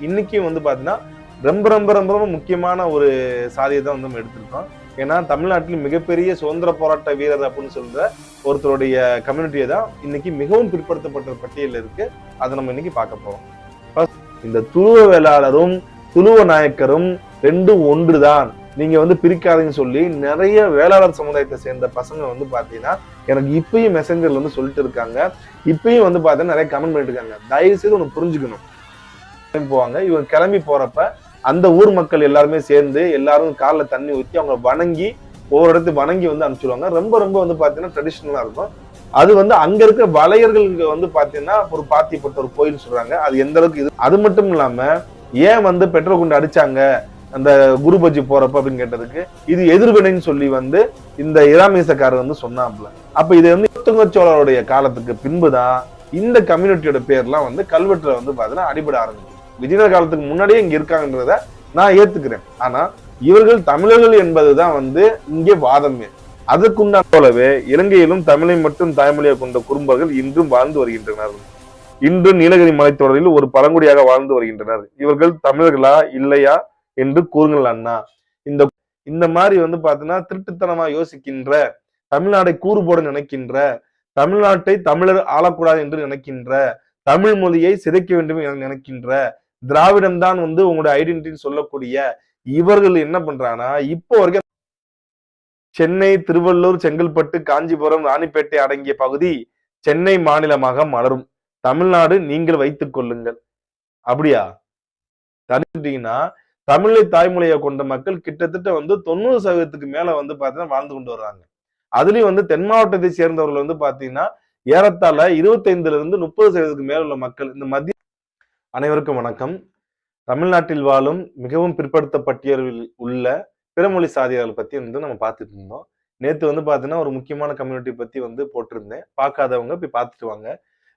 இன்னைக்கும் வந்து பாத்தீங்கன்னா ரொம்ப ரொம்ப ரொம்ப ரொம்ப முக்கியமான ஒரு சாதியை தான் வந்து நம்ம எடுத்திருக்கோம். ஏன்னா தமிழ்நாட்டில் மிகப்பெரிய சுதந்திர போராட்ட வீரர் அப்படின்னு சொல்ற ஒருத்தருடைய கம்யூனிட்டியை தான் இன்னைக்கு மிகவும் பிற்படுத்தப்பட்ட பட்டியலில் இருக்கு. அதை நம்ம இன்னைக்கு பார்க்க போறோம். இந்த துளுவ வேளாளரும் துளுவ நாயக்கரும் ரெண்டும் ஒன்றுதான், நீங்க வந்து பிரிக்காதீங்கன்னு சொல்லி நிறைய வேளாளர் சமுதாயத்தை சேர்ந்த பசங்க வந்து பாத்தீங்கன்னா எனக்கு இப்பயும் மெசஞ்சர்ல வந்து சொல்லிட்டு இருக்காங்க. இப்பயும் வந்து பாத்தீங்கன்னா நிறைய கமெண்ட் பண்ணிட்டு இருக்காங்க. தயவு செய்து ஒண்ணு புரிஞ்சுக்கணும். போவாங்க, இவங்க கிளம்பி போறப்ப அந்த ஊர் மக்கள் எல்லாருமே சேர்ந்து எல்லாரும் கால்ல தண்ணி ஊற்றி அவங்க வணங்கி ஒவ்வொரு இடத்துக்கு வணங்கி வந்து அனுப்பிச்சிடுவாங்க. ரொம்ப ரொம்ப வந்து பாத்தீங்கன்னா ட்ரெடிஷனலா இருக்கும். அது வந்து அங்க இருக்க வளையர்களுக்கு வந்து பாத்தீங்கன்னா ஒரு பாத்திப்பட்ட ஒரு கோயில் சொல்றாங்க. அது எந்த அளவுக்கு இது. அது மட்டும் இல்லாம ஏன் வந்து பெட்ரோல் குண்டு அடிச்சாங்க அந்த குரு பஜ்ஜி போறப்ப அப்படின்னு கேட்டதுக்கு இது எதிர்வினைன்னு சொல்லி வந்து இந்த இராமேசக்காரர் வந்து சொன்னாப்ல. அப்ப இது வந்து சோழருடைய காலத்துக்கு பின்புதான் இந்த கம்யூனிட்டியோட பேர்லாம் வந்து கல்வெட்டுல வந்து பாத்தீங்கன்னா அடிபட ஆரம்பிச்சு. விஜயநகர காலத்துக்கு முன்னாடியே இங்க இருக்காங்கன்றத நான் ஏத்துக்கிறேன். ஆனா இவர்கள் தமிழர்கள் என்பதுதான் வந்து இங்கே வாதமே. அதற்குண்டான போலவே இலங்கையிலும் தமிழை மட்டும் தாய்மொழியாக கொண்ட குறும்பர்கள் இன்றும் வாழ்ந்து வருகின்றனர். இன்று நீலகிரி மலைத்தொடரில் ஒரு பழங்குடியாக வாழ்ந்து வருகின்றனர். இவர்கள் தமிழர்களா இல்லையா என்று கூறுங்கள் அண்ணா. இந்த மாதிரி வந்து பாத்தீங்கன்னா திருட்டுத்தனமா யோசிக்கின்ற, தமிழ்நாடை கூறு போட நினைக்கின்ற, தமிழ்நாட்டை தமிழர் ஆளக்கூடாது என்று நினைக்கின்ற, தமிழ் மொழியை சிதைக்க வேண்டும் என நினைக்கின்ற, திராவிடம் தான் வந்து உங்களுடைய ஐடென்டிட்டி சொல்லக்கூடிய இவர்கள் என்ன பண்றாங்கன்னா இப்போ வரைக்கும் சென்னை, திருவள்ளூர், செங்கல்பட்டு, காஞ்சிபுரம், ராணிப்பேட்டை அடங்கிய பகுதி சென்னை மாநிலமாக மலரும். தமிழ்நாடு நீங்கள் வைத்துக் கொள்ளுங்கள். அப்படியா? தனிட்டீங்கன்னா தமிழை தாய்மொழியை கொண்ட மக்கள் கிட்டத்தட்ட வந்து 90% மேல வந்து பாத்தீங்கன்னா வாழ்ந்து கொண்டு வர்றாங்க. அதுலயும் வந்து தென் மாவட்டத்தை சேர்ந்தவர்கள் வந்து பாத்தீங்கன்னா ஏறத்தாழ 25% மேல உள்ள மக்கள் இந்த மத்திய. அனைவருக்கும் வணக்கம். தமிழ்நாட்டில் வாழும் மிகவும் பிற்படுத்தப்பட்டியலில் உள்ள பிறமொழி சாதியாளர்கள் பத்தி வந்து நம்ம பார்த்துட்டு இருந்தோம். நேத்து வந்து பாத்தீங்கன்னா ஒரு முக்கியமான கம்யூனிட்டி பத்தி வந்து போட்டிருந்தேன். பார்க்காதவங்க போய் பார்த்துட்டு வாங்க.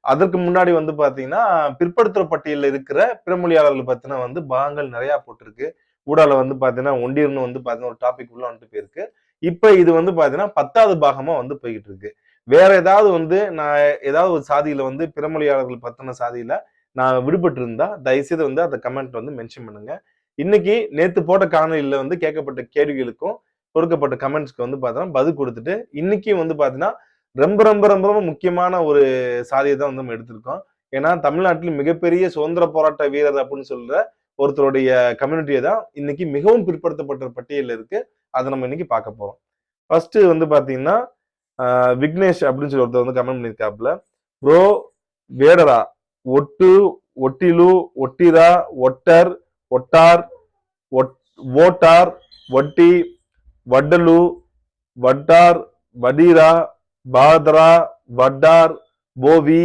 அதற்கு முன்னாடி வந்து பாத்தீங்கன்னா பிற்படுத்துற பட்டியலில் இருக்கிற பிறமொழியாளர்கள் பத்தின வந்து பாகங்கள் நிறைய போட்டிருக்கு. ஊடால வந்து பாத்தீங்கன்னா ஒண்டியர்னு வந்து பாத்தீங்கன்னா ஒரு டாபிக் உள்ள வந்துட்டு போயிருக்கு. இப்ப இது வந்து பாத்தீங்கன்னா 10வது பாகமா வந்து போய்கிட்டு இருக்கு. வேற ஏதாவது வந்து நான் ஏதாவது ஒரு சாதியில வந்து பிறமொழியாளர்கள் பத்தின சாதியில நான் விடுபட்டு இருந்தா தயவுசெய்து வந்து அந்த கமெண்ட் வந்து மென்ஷன் பண்ணுங்க. இன்னைக்கு நேத்து போட்ட காணொலியில வந்து கேட்கப்பட்ட கேள்விகளுக்கும் கொடுக்கப்பட்ட கமெண்ட்ஸ்க்கு வந்து பாத்தீங்கன்னா பதில் கொடுத்துட்டு இன்னைக்கும் வந்து பாத்தீங்கன்னா ரொம்ப ரொம்ப ரொம்ப ரொம்ப முக்கியமான ஒரு சாதியை தான் வந்து நம்ம எடுத்திருக்கோம். ஏன்னா தமிழ்நாட்டில் மிகப்பெரிய சுதந்திர போராட்ட வீரர் அப்படின்னு சொல்ற ஒருத்தருடைய கம்யூனிட்டியை தான் இன்னைக்கு மிகவும் பிற்படுத்தப்பட்ட பட்டியலில் இருக்கு. அதை நம்ம இன்னைக்கு பார்க்க போறோம். ஃபர்ஸ்ட் வந்து பாத்தீங்கன்னா விக்னேஷ் அப்படின்னு சொல்லி ஒருத்தர் வந்து கமெண்ட் பண்ணியிருக்காப்புல. ப்ரோ வேடரா ஒட்டு, ஒட்டிலு, ஒட்டிரா, ஒட்டர், ஒட்டார், ஓட்டார், வட்டி, வட்டலு, வட்டார், வடீரா, பாதரா, வட்டார், போவி,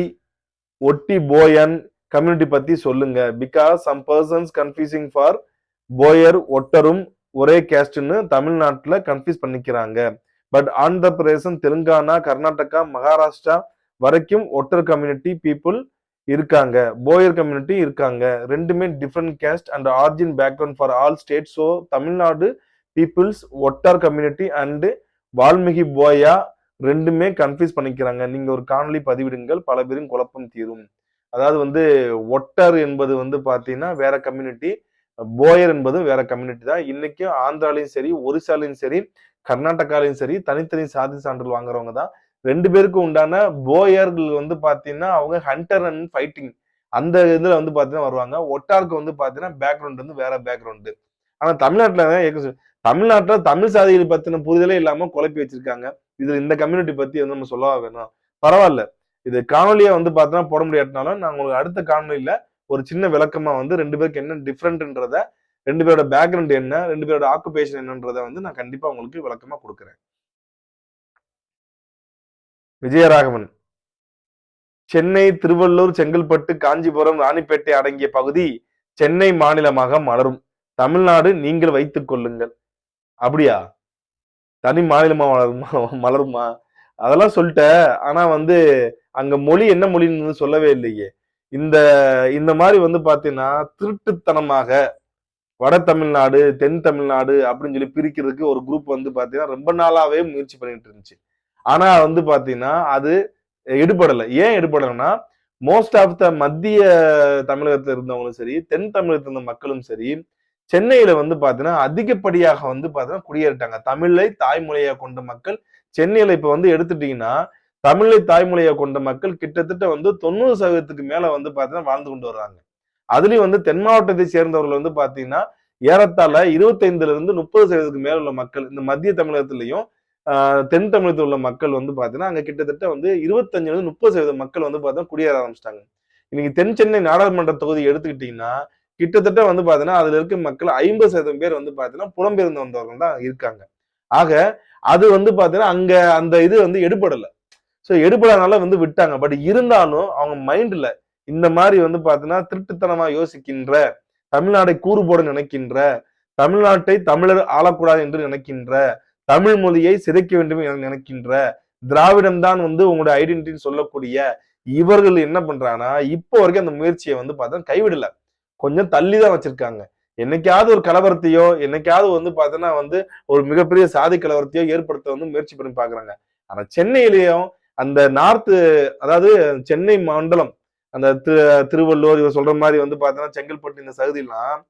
ஒட்டி போயன் கம்யூனிட்டி பத்தி சொல்லுங்க. Because some persons confusing for Boyar ஒட்டரும் ஒரே கேஸ்ட்னு தமிழ்நாட்டுல கன்ஃபியூஸ் பண்ணிக்கிறாங்க. பட் ஆந்திர பிரதேசம், தெலுங்கானா, கர்நாடகா, மகாராஷ்டிரா வரைக்கும் ஒட்டர் கம்யூனிட்டி பீப்புள் இருக்காங்க, போயர் கம்யூனிட்டி இருக்காங்க. ரெண்டுமே different caste and origin background for all state. So Tamil Nadu peoples Ottar community and Valmiki Boya ரெண்டுமே கன்ஃபியூஸ் பண்ணிக்கிறாங்க. நீங்க ஒரு காணொலி பதிவிடுங்கள், பல பேரும் குழப்பம் தீரும். அதாவது வந்து ஒட்டர் என்பது வந்து பாத்தீங்கன்னா வேற கம்யூனிட்டி, போயர் என்பது வேற கம்யூனிட்டி தான். இன்னைக்கும் ஆந்திராலையும் சரி, ஒரிசாலையும் சரி, கர்நாடகாலையும் சரி தனித்தனி சாதி சான்றிதழ் வாங்குறவங்க தான். ரெண்டு பேருக்கும் உண்டான போயர்கள் வந்து பாத்தீங்கன்னா அவங்க ஹண்டர் அண்ட் ஃபைட்டிங் அந்த இதுல வந்து பாத்தீங்கன்னா வருவாங்க. ஒட்டாருக்கு வந்து பாத்தீங்கன்னா பேக்ரவுண்ட் வந்து வேற பேக்ரவுண்டு. ஆனா தமிழ்நாட்டுல தமிழ் சாதிகளை பத்தின புரிதலே இல்லாம குழப்பி வச்சிருக்காங்க. இதுல இந்த கம்யூனிட்டி பத்தி வந்து நம்ம சொல்லவா வேணும்? பரவாயில்ல, இது காணொலியா வந்து பாத்தீங்கன்னா போட முடியாட்டினாலும் நான் உங்களுக்கு அடுத்த காணொலியில ஒரு சின்ன விளக்கமா வந்து ரெண்டு பேருக்கு என்ன டிஃப்ரெண்ட்ன்றத, ரெண்டு பேரோட பேக்ரவுண்ட் என்ன, ரெண்டு பேரோட ஆக்குபேஷன் என்னன்றத வந்து நான் கண்டிப்பா உங்களுக்கு விளக்கமா கொடுக்குறேன். விஜயராகவன், சென்னை, திருவள்ளூர், செங்கல்பட்டு, காஞ்சிபுரம், ராணிப்பேட்டை அடங்கிய பகுதி சென்னை மாநிலமாக மலரும். தமிழ்நாடு நீங்கள் வைத்துக் கொள்ளுங்கள். அப்படியா? தனி மாநிலமா மலருமா? அதெல்லாம் சொல்லிட்ட. ஆனா வந்து அங்க மொழி என்ன மொழின்னு சொல்லவே இல்லையே. இந்த மாதிரி வந்து பாத்தீங்கன்னா திருட்டுத்தனமாக வட தமிழ்நாடு, தென் தமிழ்நாடு அப்படின்னு சொல்லி பிரிக்கிறதுக்கு ஒரு குரூப் வந்து பாத்தீங்கன்னா ரொம்ப நாளாவே முயற்சி பண்ணிட்டு இருந்துச்சு. ஆனா வந்து பாத்தீங்கன்னா அது எடுபடலை. ஏன் எடுபடலைன்னா மோஸ்ட் ஆஃப் த மத்திய தமிழகத்துல இருந்தவங்களும் சரி, தென் தமிழகத்துல இருந்த மக்களும் சரி, சென்னையில வந்து பாத்தீங்கன்னா அதிகப்படியாக வந்து பாத்தீங்கன்னா குடியேறிட்டாங்க. தமிழை தாய்மொழியா கொண்ட மக்கள் சென்னையில இப்ப வந்து எடுத்துட்டீங்கன்னா, தமிழை தாய்மொழியா கொண்ட மக்கள் கிட்டத்தட்ட வந்து 90% மேல வந்து பாத்தீங்கன்னா வாழ்ந்து கொண்டு வர்றாங்க. அதுலயும் வந்து தென் மாவட்டத்தை சேர்ந்தவர்கள் வந்து பாத்தீங்கன்னா, ஏறத்தாழ 25ல இருந்து 30% மேல உள்ள மக்கள் இந்த மத்திய தமிழகத்திலையும், தென் தமிழகத்தில் உள்ள மக்கள் வந்து பாத்தீங்கன்னா, அங்க கிட்டத்தட்ட வந்து 25ல இருந்து 30% மக்கள் வந்து பாத்தீங்கன்னா குடியேற ஆரம்பிச்சிட்டாங்க. இன்னைக்கு தென் சென்னை நாடாளுமன்ற தொகுதி எடுத்துக்கிட்டீங்கன்னா, கிட்டத்தட்ட வந்து பாத்தீங்கன்னா, அதுல இருக்க மக்கள் 50% பேர் வந்து பாத்தீங்கன்னா புலம்பெயர்ந்து வந்தவர்கள் தான் இருக்காங்க. ஆக அது வந்து பாத்தீங்கன்னா, அங்க அந்த இது வந்து எடுபடல. சோ எடுபடாதனால வந்து விட்டாங்க. பட் இருந்தாலும் அவங்க மைண்ட்ல இந்த மாதிரி வந்து பாத்தீங்கன்னா திருட்டுத்தனமா யோசிக்கின்ற, தமிழ்நாடை கூறு போட நினைக்கின்ற, தமிழ்நாட்டை தமிழர் ஆளக்கூடாது என்று நினைக்கின்ற, தமிழ் மொழியை சிதைக்க வேண்டும் என நினைக்கின்ற, திராவிடம் தான் வந்து உங்களுடைய ஐடென்டிட்டின்னு சொல்லக்கூடிய இவர்கள் என்ன பண்றாங்கன்னா, இப்போ வரைக்கும் அந்த முயற்சியை வந்து பார்த்தா கைவிடல. கொஞ்சம் தள்ளி தான் வச்சிருக்காங்க. என்னைக்காவது ஒரு கலவரத்தையோ, என்னைக்காவது வந்து பார்த்தோன்னா வந்து ஒரு மிகப்பெரிய சாதி கலவரத்தையோ ஏற்படுத்த வந்து முயற்சி பண்ணி பார்க்குறாங்க. ஆனா சென்னையிலேயும் அந்த நார்த், அதாவது சென்னை மண்டலம், அந்த திருவள்ளூர் இவர் சொல்ற மாதிரி வந்து பார்த்தோன்னா செங்கல்பட்டு இந்த சகுதியெல்லாம்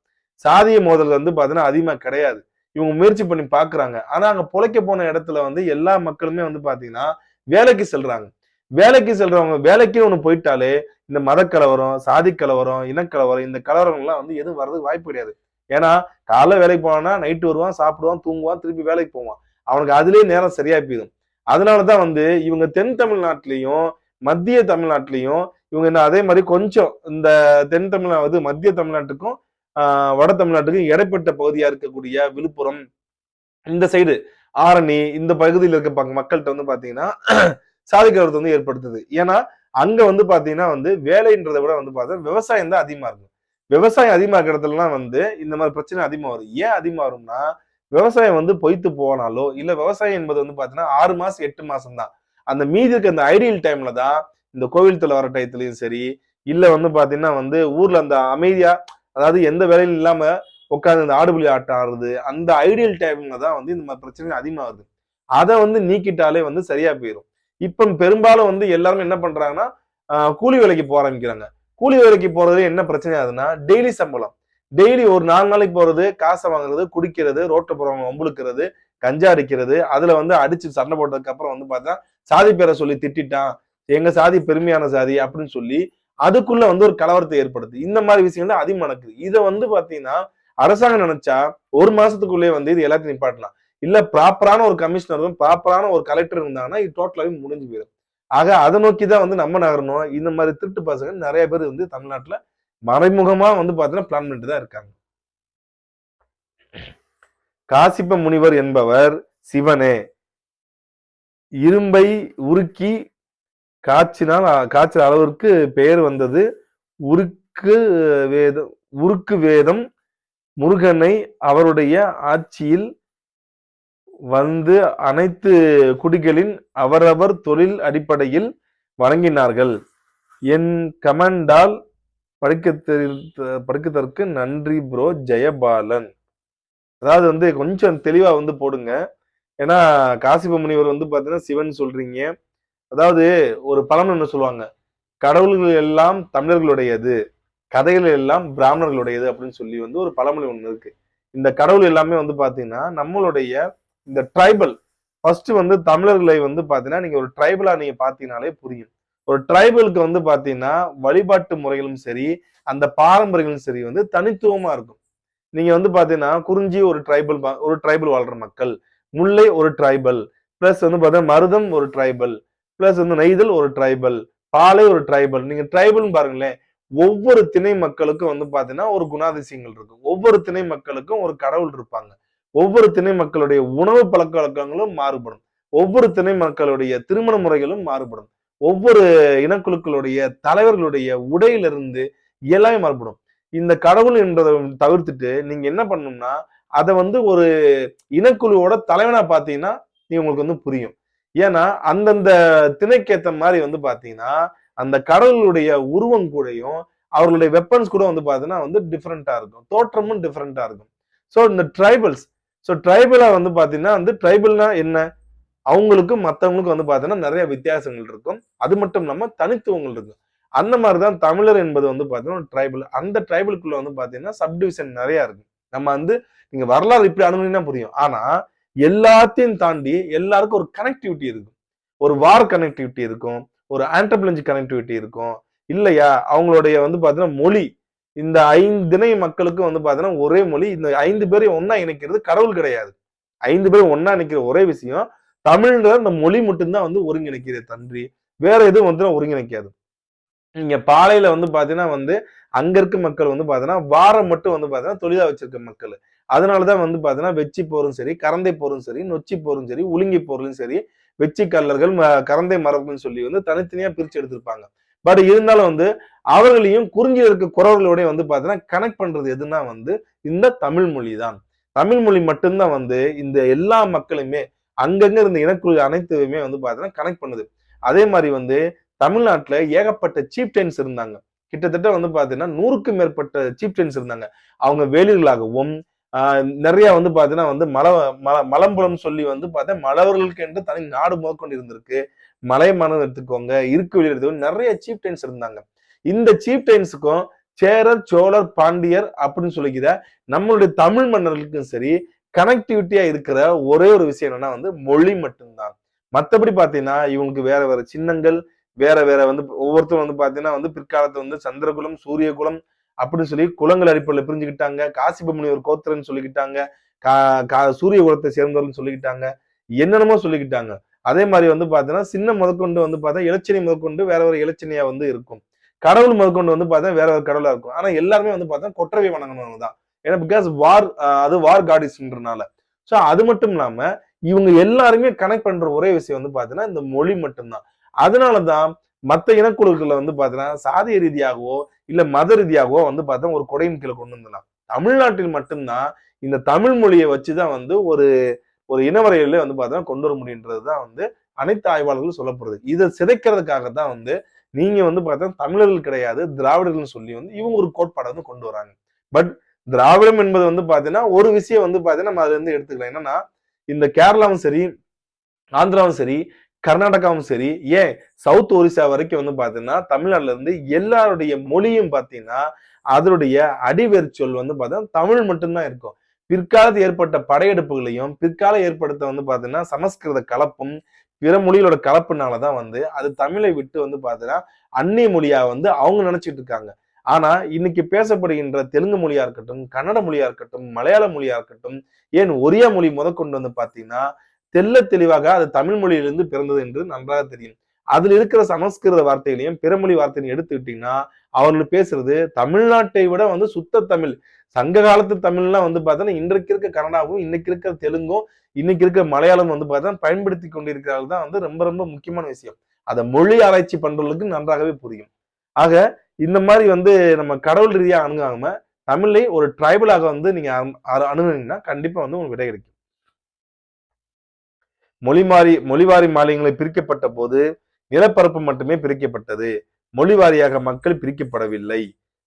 சாதிய மோதல் வந்து பார்த்தோன்னா அதிகமா கிடையாது. இவங்க முயற்சி பண்ணி பார்க்குறாங்க. ஆனா அங்க பொழைக்க போன இடத்துல வந்து எல்லா மக்களுமே வந்து பார்த்தீங்கன்னா வேலைக்கு செல்றாங்க. வேலைக்கு செல்றவங்க வேலைக்கு ஒண்ணு போயிட்டாலே இந்த மத கலவரம், சாதி கலவரம், இனக்கலவரம், இந்த கலவரங்கள்லாம் வந்து எதுவும் வர்றதுக்கு வாய்ப்பு கிடையாது. ஏன்னா காலைல வேலைக்கு போனான்னா நைட்டு வருவான், சாப்பிடுவான், தூங்குவான், திருப்பி வேலைக்கு போவான். அவனுக்கு அதுலயே நேரம் சரியா போயிடும். அதனாலதான் வந்து இவங்க தென் தமிழ்நாட்டிலையும் மத்திய தமிழ்நாட்டிலையும் இவங்க இந்த அதே மாதிரி கொஞ்சம் இந்த தென் தமிழ்நாடு மத்திய தமிழ்நாட்டுக்கும் வட தமிழ்நாட்டுக்கும் இடைப்பட்ட பகுதியா இருக்கக்கூடிய விழுப்புரம் இந்த சைடு ஆரணி இந்த பகுதியில் இருக்க மக்கள்கிட்ட வந்து பாத்தீங்கன்னா சாதி கலவரத்தை வந்து ஏற்படுத்துது. ஏன்னா அங்க வந்து பாத்தீங்கன்னா வந்து வேலைன்றதை விட வந்து பார்த்தா விவசாயம் தான் அதிகமா இருக்கும். விவசாயம் அதிகமா இருக்கிற இடத்துலலாம் வந்து இந்த மாதிரி பிரச்சனை அதிகமா வரும். ஏன் அதிகமா வரும்னா விவசாயம் வந்து பொய்த்து போனாலோ இல்ல விவசாயம் என்பது வந்து பாத்தீங்கன்னா 6 மாசம் 8 மாசம் தான். அந்த மீதி இருக்க அந்த ஐடியல் டைம்ல தான் இந்த கோவில் தலை வர டயத்துலயும் சரி, இல்ல வந்து பாத்தீங்கன்னா வந்து ஊர்ல அந்த அமைதியா, அதாவது எந்த வேலையும் இல்லாம உட்காந்து இந்த ஆடுபுலி ஆட்டம் ஆடுறது, அந்த ஐடியல் டைம்ல தான் வந்து இந்த மாதிரி பிரச்சனை அதிகமா வருது. அதை வந்து நீக்கிட்டாலே வந்து சரியா போயிடும். இப்ப பெரும்பாலும் வந்து எல்லாரும் என்ன பண்றாங்கன்னா கூலி வேலைக்கு போக ஆரம்பிக்கிறாங்க. கூலி வேலைக்கு போறது என்ன பிரச்சனை ஆகுதுன்னா டெய்லி சம்பளம். டெய்லி ஒரு 4 நாளைக்கு போறது, காசை வாங்குறது, குடிக்கிறது, ரோட்ல போறவங்க வம்புழுக்கிறது, கஞ்சா அடிக்கிறது, அதுல வந்து அடிச்சு சண்டை போட்டதுக்கு அப்புறம் வந்து பார்த்தா சாதி பேரை சொல்லி திட்டான், எங்க சாதி பெருமையான சாதி அப்படின்னு சொல்லி அதுக்குள்ள வந்து ஒரு கலவரத்தை ஏற்படுது. இந்த மாதிரி விஷயங்கள் அதிகமா நடக்குது. இதை வந்து பாத்தீங்கன்னா அரசாங்கம் நினைச்சா 1 மாசத்துக்குள்ளேயே வந்து இது எல்லாத்தையும் நிப்பாட்டலாம். இல்ல ப்ராப்பரான ஒரு கமிஷனரும் ப்ராப்பரான ஒரு கலெக்டர் இருந்தாங்கன்னா இது டோட்டலாவே முடிஞ்சு போயிடும். ஆக அதை நோக்கிதான் வந்து நம்ம நகரணும். இந்த மாதிரி திருட்டு பசங்க நிறைய பேர் வந்து தமிழ்நாட்டுல மறைமுகமா வந்து பாத்தீங்கன்னா பிளான் பண்ணிட்டு தான் இருக்காங்க. காசிப்ப முனிவர் என்பவர் சிவனே. இரும்பை உருக்கி காய்ச்சின அளவிற்கு பெயர் வந்தது. உருக்கு வேதம் உருக்கு வேதம் முருகனை அவருடைய ஆட்சியில் வந்து அனைத்து குடிகளின் அவரவர் தொழில் அடிப்படையில் வழங்கினார்கள். என் கமெண்டால் படிக்கதற்கு நன்றி ப்ரோ ஜெயபாலன். அதாவது வந்து கொஞ்சம் தெளிவா வந்து போடுங்க. ஏன்னா காசிப்ப முனிவர் வந்து பாத்தீங்கன்னா சிவன் சொல்றீங்க. அதாவது ஒரு பழமொழி என்ன சொல்லுவாங்க, கடவுள்கள் எல்லாம் தமிழர்களுடையது, கதைகள் எல்லாம் பிராமணர்களுடையது அப்படின்னு சொல்லி வந்து ஒரு பழமொழி ஒண்ணு இருக்கு. இந்த கடவுள் எல்லாமே வந்து பாத்தீங்கன்னா நம்மளுடைய இந்த ட்ரைபல் ஃபர்ஸ்ட் வந்து தமிழர்களை வந்து பாத்தீங்கன்னா நீங்க ஒரு ட்ரைபலா நீங்க பாத்தீங்கன்னாலே புரியும். ஒரு ட்ரைபலுக்கு வந்து பாத்தீங்கன்னா வழிபாட்டு முறைகளும் சரி, அந்த பாரம்பரியங்களும் சரி வந்து தனித்துவமா இருக்கும். நீங்க வந்து பாத்தீங்கன்னா குறிஞ்சி ஒரு ட்ரைபல் வாழ்ற மக்கள், முல்லை ஒரு ட்ரைபல், பிளஸ் வந்து பாத்தீங்கன்னா மருதம் ஒரு ட்ரைபல், பிளஸ் வந்து நெய்தல் ஒரு ட்ரைபல், பாலை ஒரு ட்ரைபல். நீங்க ட்ரைபல்னு பாருங்களேன், ஒவ்வொரு திணை மக்களுக்கும் வந்து பாத்தீங்கன்னா ஒரு குணாதிசயங்கள் இருக்கும். ஒவ்வொரு திணை மக்களுக்கும் ஒரு கடவுள் இருப்பாங்க. ஒவ்வொரு திணை மக்களுடைய உணவு பழக்க வழக்கங்களும் மாறுபடும். ஒவ்வொரு திணை மக்களுடைய திருமண முறைகளும் மாறுபடும். ஒவ்வொரு இனக்குழுக்களுடைய தலைவர்களுடைய உடையிலிருந்து எல்லாமே மாறுபடும். இந்த கடவுள் என்பதை தவிர்த்துட்டு நீங்க என்ன பண்ணணும்னா அதை வந்து ஒரு இனக்குழுவோட தலைவனா பாத்தீங்கன்னா நீ உங்களுக்கு வந்து புரியும். ஏன்னா அந்தந்த திணைக்கேத்த மாதிரி வந்து பாத்தீங்கன்னா அந்த கடவுளுடைய உருவம் கூடயும் அவர்களுடைய வெப்பன்ஸ் கூட வந்து பாத்தீங்கன்னா வந்து டிஃப்ரெண்டா இருக்கும். தோற்றமும் டிஃப்ரெண்டா இருக்கும். ஸோ இந்த ட்ரைபல்ஸ், ஸோ ட்ரைபலா வந்து பாத்தீங்கன்னா வந்து ட்ரைபல்னா என்ன, அவங்களுக்கும் மற்றவங்களுக்கும் வந்து பாத்தீங்கன்னா நிறைய வித்தியாசங்கள் இருக்கும். அது மட்டும் இல்லாம தனித்துவங்கள் இருக்கும். அந்த மாதிரிதான் தமிழர் என்பது வந்து பாத்தீங்கன்னா ட்ரைபல். அந்த ட்ரைபலுக்குள்ள வந்து பாத்தீங்கன்னா சப்டிவிஷன் நிறைய இருக்கு. நம்ம வந்து நீங்க வரலாறு இப்படி அணுகுனீங்கன்னா புரியும். ஆனா எல்லாத்தையும் தாண்டி எல்லாருக்கும் ஒரு கனெக்டிவிட்டி இருக்கும். ஒரு வார் கனெக்டிவிட்டி இருக்கும், ஒரு ஆண்டர்பிரனர்ஜி கனெக்டிவிட்டி இருக்கும். இல்லையா அவங்களுடைய வந்து பாத்தீங்கன்னா மொழி, இந்த 5 திணை மக்களுக்கும் வந்து பாத்தீங்கன்னா ஒரே மொழி. இந்த 5 பேரையும் ஒன்னா இணைக்கிறது கடவுள் கிடையாது. 5 பேரும் ஒன்னா இணைக்கிற ஒரே விஷயம் தமிழ்ன்ற அந்த மொழி மட்டும்தான் வந்து ஒருங்கிணைக்கிறதே தன்றி வேற எதுவும் வந்து ஒருங்கிணைக்காது. நீங்க பாலையில வந்து பாத்தீங்கன்னா வந்து அங்க இருக்க மக்கள் வந்து பாத்தீங்கன்னா வாரம் மட்டும் வந்து பாத்தீங்கன்னா தொழிலா வச்சிருக்க மக்கள். அதனாலதான் வந்து பாத்தீங்கன்னா வெச்சி போரும் சரி, கரந்தை போரும் சரி, நொச்சி போரும் சரி, உலுங்கி போரும் சரி, வெச்சி கல்லர்கள், கரந்தை மரபுன்னு சொல்லி வந்து தனித்தனியா பிரிச்சு எடுத்திருப்பாங்க. பட் இருந்தாலும் வந்து அவர்களையும் குறிஞ்சியில் இருக்க குறவர்களோட வந்து பாத்தீங்கன்னா கனெக்ட் பண்றது எதுன்னா வந்து இந்த தமிழ் மொழி தான். தமிழ் மொழி மட்டும்தான் வந்து இந்த எல்லா மக்களுமே அங்கங்க இருந்த இனக்குழு அனைத்துமே வந்து பாத்தீங்கன்னா கனெக்ட் பண்ணுது. அதே மாதிரி வந்து தமிழ்நாட்டுல ஏகப்பட்ட சீப்டைன்ஸ் இருந்தாங்க. கிட்டத்தட்ட வந்து பாத்தீங்கன்னா 100க்கும் மேற்பட்ட சீப்டைன்ஸ் இருந்தாங்க. அவங்க வேலிர்களாகவும் நிறைய வந்து பாத்தீங்கன்னா வந்து மலம்புலம் சொல்லி வந்து பார்த்தா மலவர்களுக்கு என்று தனி நாடு முதற்கொண்டு இருந்திருக்கு. மலையமானம் எடுத்துக்கோங்க, இருக்கு வெளி எடுத்துக்கோங்க, நிறைய சீப்டைன்ஸ் இருந்தாங்க. இந்த சீப்டைன்ஸுக்கும் சேரர், சோழர், பாண்டியர் அப்படின்னு சொல்லிக்கிற நம்மளுடைய தமிழ் மன்னர்களுக்கும் சரி கனெக்டிவிட்டியா இருக்கிற ஒரே ஒரு விஷயம் என்னன்னா வந்து மொழி மட்டும்தான். மத்தபடி பாத்தீங்கன்னா இவங்களுக்கு வேற வேற சின்னங்கள், வேற வேற வந்து ஒவ்வொருத்தரும் வந்து பாத்தீங்கன்னா வந்து பிற்காலத்துல வந்து சந்திரகுலம், சூரிய குலம் அப்படின்னு சொல்லி குலங்கள் அடிப்படையில் பிரிஞ்சுக்கிட்டாங்க. காசிப முனிவர் கோத்திரன்னு சொல்லிக்கிட்டாங்க. சூரிய குலத்தை சேர்ந்தவர்னு சொல்லிக்கிட்டாங்க. என்னென்னமோ சொல்லிக்கிட்டாங்க. அதே மாதிரி வந்து பாத்தீங்கன்னா சின்ன முதற்கொண்டு வந்து பார்த்தா இலச்சினை முதற்கொண்டு வேற ஒரு இலச்சினையா வந்து இருக்கும். கடவுள் முதற்கொண்டு வந்து பார்த்தா வேற ஒரு கடவுளா இருக்கும். ஆனா எல்லாருமே வந்து பார்த்தா கொற்றவை வணங்கினவங்க தான். ஏன்னா பிகாஸ் வார், அது வார் காடிஸ்ன்றனால. சோ அது மட்டும் இல்லாம இவங்க எல்லாருமே கனெக்ட் பண்ற ஒரே விஷயம் வந்து பாத்தீங்கன்னா இந்த மொழி மட்டும்தான். அதனாலதான் மத்த இனக்குழுக்களை வந்து பாத்தீங்கன்னா சாதிய ரீதியாகவோ இல்ல மத ரீதியாகவோ வந்து பார்த்தா ஒரு கொடையின் கீழே கொண்டு வந்துடலாம். தமிழ்நாட்டில் மட்டும்தான் இந்த தமிழ் மொழியை வச்சுதான் வந்து ஒரு ஒரு இனவரையில வந்து பார்த்தா கொண்டு வர முடியுன்றதுதான் வந்து அனைத்து ஆய்வாளர்களும் சொல்லப்படுது. இதை சிதைக்கிறதுக்காக தான் வந்து நீங்க வந்து பார்த்தா தமிழர்கள் கிடையாது திராவிடர்கள் சொல்லி வந்து இவங்க ஒரு கோட்பாடை வந்து கொண்டு வராங்க. பட் திராவிடம் என்பது வந்து பாத்தீங்கன்னா ஒரு விஷயம் வந்து பாத்தீங்கன்னா நம்ம அதுல இருந்து எடுத்துக்கலாம். என்னன்னா இந்த கேரளாவும் சரி, ஆந்திராவும் சரி, கர்நாடகாவும் சரி, ஏன் சவுத் ஒரிசா வரைக்கும் வந்து பாத்தீங்கன்னா தமிழ்நாட்டுல இருந்து எல்லாருடைய மொழியும் பாத்தீங்கன்னா அதனுடைய அடிவேர் சொல் வந்து பாத்தீங்கன்னா தமிழ் மட்டும்தான் இருக்கும். பிற்காலத்தில் ஏற்பட்ட படையெடுப்புகளையும் பிற்கால ஏற்படுத்த வந்து பாத்தீங்கன்னா சமஸ்கிருத கலப்பும் பிற மொழிகளோட கலப்புனாலதான் வந்து அது தமிழை விட்டு வந்து பாத்தீங்கன்னா அந்நிய மொழியா வந்து அவங்க நினைச்சிட்டு இருக்காங்க. ஆனா இன்னைக்கு பேசப்படுகின்ற தெலுங்கு மொழியா இருக்கட்டும், கன்னட மொழியா இருக்கட்டும், மலையாள மொழியா இருக்கட்டும், ஏன் ஒரியா மொழி முதற்கொண்டு வந்து பாத்தீங்கன்னா தெல்ல தெளிவாக அது தமிழ் மொழியிலிருந்து பிறந்தது என்று நன்றாக தெரியும். அதுல இருக்கிற சமஸ்கிருத வார்த்தைகளையும் பிறமொழி வார்த்தைகளையும் எடுத்துக்கிட்டீங்கன்னா அவர்கள் பேசுறது தமிழ்நாட்டை விட வந்து சுத்த தமிழ். சங்க காலத்து தமிழ்லாம் வந்து பார்த்தோன்னா இன்றைக்கு இருக்க கன்னடாவும் இன்னைக்கு இருக்கிற தெலுங்கும் இன்னைக்கு இருக்கிற மலையாளம் வந்து பார்த்தா பயன்படுத்தி கொண்டிருக்கிறார்கள் தான் வந்து ரொம்ப ரொம்ப முக்கியமான விஷயம். அதை மொழி ஆராய்ச்சி பண்றவங்களுக்கு நன்றாகவே புரியும். ஆக இந்த மாதிரி வந்து நம்ம கடவுள் ரீதியா அணுகாம தமிழை ஒரு ட்ரைபலாக வந்து நீங்க அணுகுனீங்கன்னா கண்டிப்பா வந்து உங்களுக்கு விடை கிடைக்கும். மொழிவாரி மாநிலங்களை பிரிக்கப்பட்ட போது நிலப்பரப்பு மட்டுமே பிரிக்கப்பட்டது. மொழி வாரியாக மக்கள் பிரிக்கப்படவில்லை.